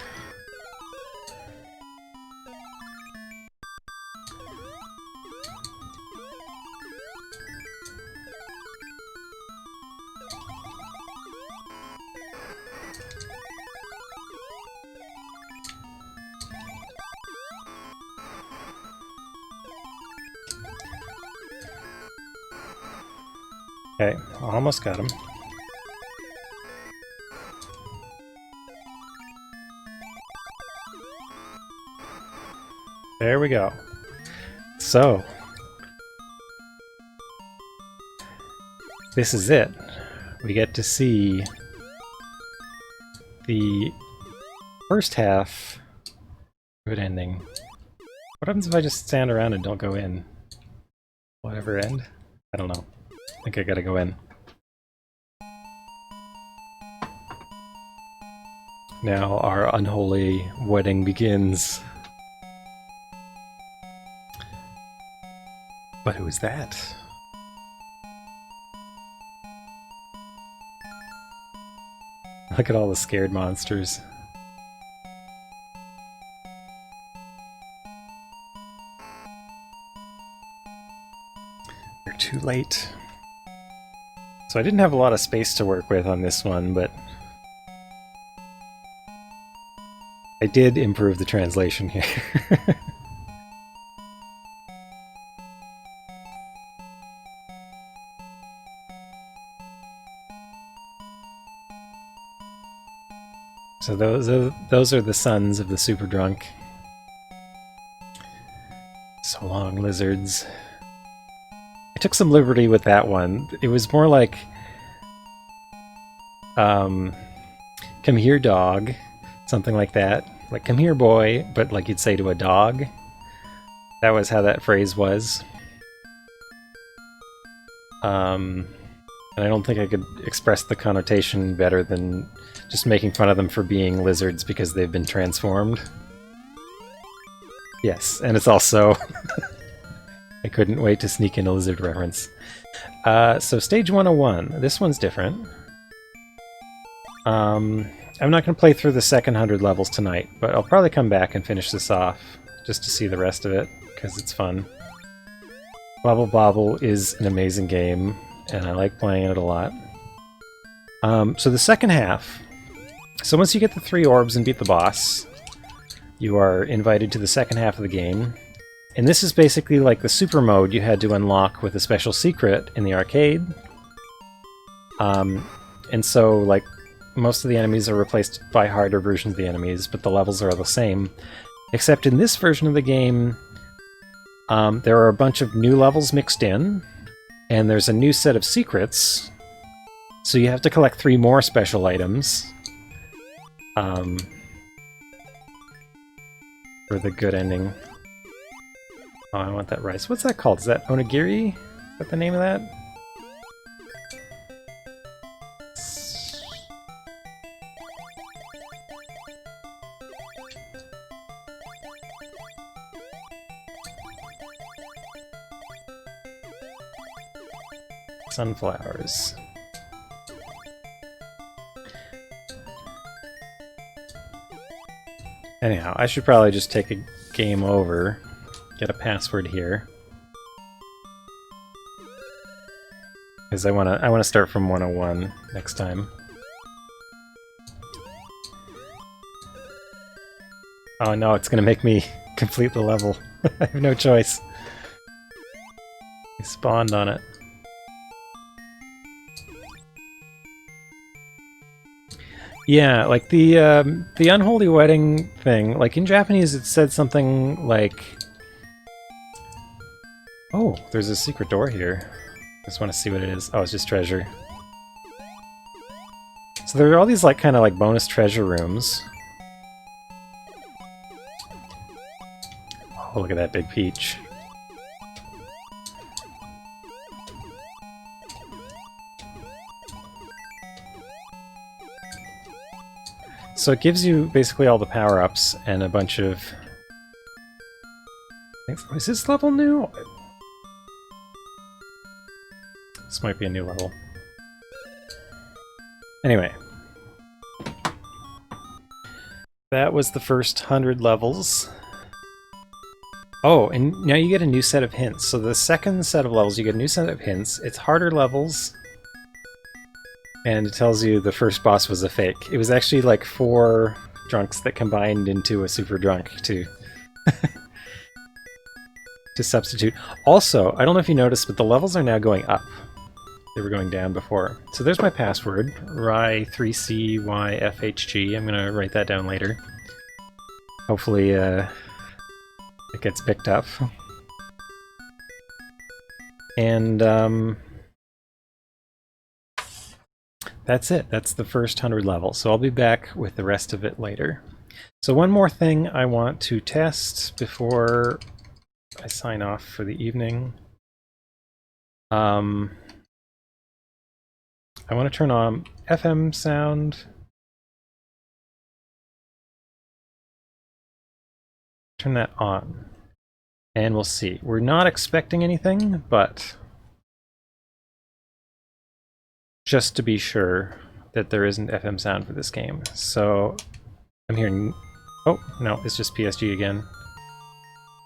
Okay, almost got him. There we go. So, this is it. We get to see the first half of it ending. What happens if I just stand around and don't go in? Will it ever end? I don't know. I think I gotta go in. Now our unholy wedding begins. But who is that? Look at all the scared monsters. They're too late. So I didn't have a lot of space to work with on this one, but I did improve the translation here. So those are the sons of the super drunk. So long, lizards. I took some liberty with that one. It was more like, come here, dog. Something like that. Like, come here, boy, but like you'd say to a dog. That was how that phrase was. And I don't think I could express the connotation better than just making fun of them for being lizards because they've been transformed. Yes, and it's also... I couldn't wait to sneak in a lizard reference. So stage 101. This one's different. I'm not going to play through the second 100 levels tonight, but I'll probably come back and finish this off just to see the rest of it, because it's fun. Bubble Bobble is an amazing game, and I like playing it a lot. So the second half... So once you get the 3 orbs and beat the boss, you are invited to the second half of the game. And this is basically like the super mode you had to unlock with a special secret in the arcade. And so, like, most of the enemies are replaced by harder versions of the enemies, but the levels are the same. Except in this version of the game, there are a bunch of new levels mixed in, and there's a new set of secrets, so you have to collect 3 more special items for the good ending. Oh, I want that rice. What's that called? Is that onigiri? Is that the name of that? Sunflowers. Anyhow, I should probably just take a game over, get a password here, because I wanna start from 101 next time. Oh no, it's gonna make me complete the level. I have no choice. I spawned on it. Yeah, like the unholy wedding thing, like in Japanese it said something like... Oh, there's a secret door here. I just want to see what it is. Oh, it's just treasure. So there are all these like kind of like bonus treasure rooms. Oh, look at that big peach. So it gives you basically all the power-ups and a bunch of... Is this level new? This might be a new level. Anyway. That was the first 100 levels. Oh, and now you get a new set of hints. So the second set of levels, you get a new set of hints. It's harder levels. And it tells you the first boss was a fake. It was actually like 4 drunks that combined into a super drunk to to substitute. Also, I don't know if you noticed, but the levels are now going up. They were going down before. So there's my password, Ry3CYFHG. I'm gonna write that down later. Hopefully it gets picked up. And that's it. That's the first 100 levels. So I'll be back with the rest of it later. So one more thing I want to test before I sign off for the evening. I want to turn on FM sound. Turn that on. And we'll see. We're not expecting anything, but just to be sure that there isn't FM sound for this game. So I'm hearing... Oh, no, it's just PSG again.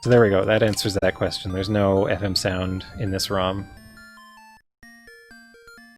So there we go. That answers that question. There's no FM sound in this ROM.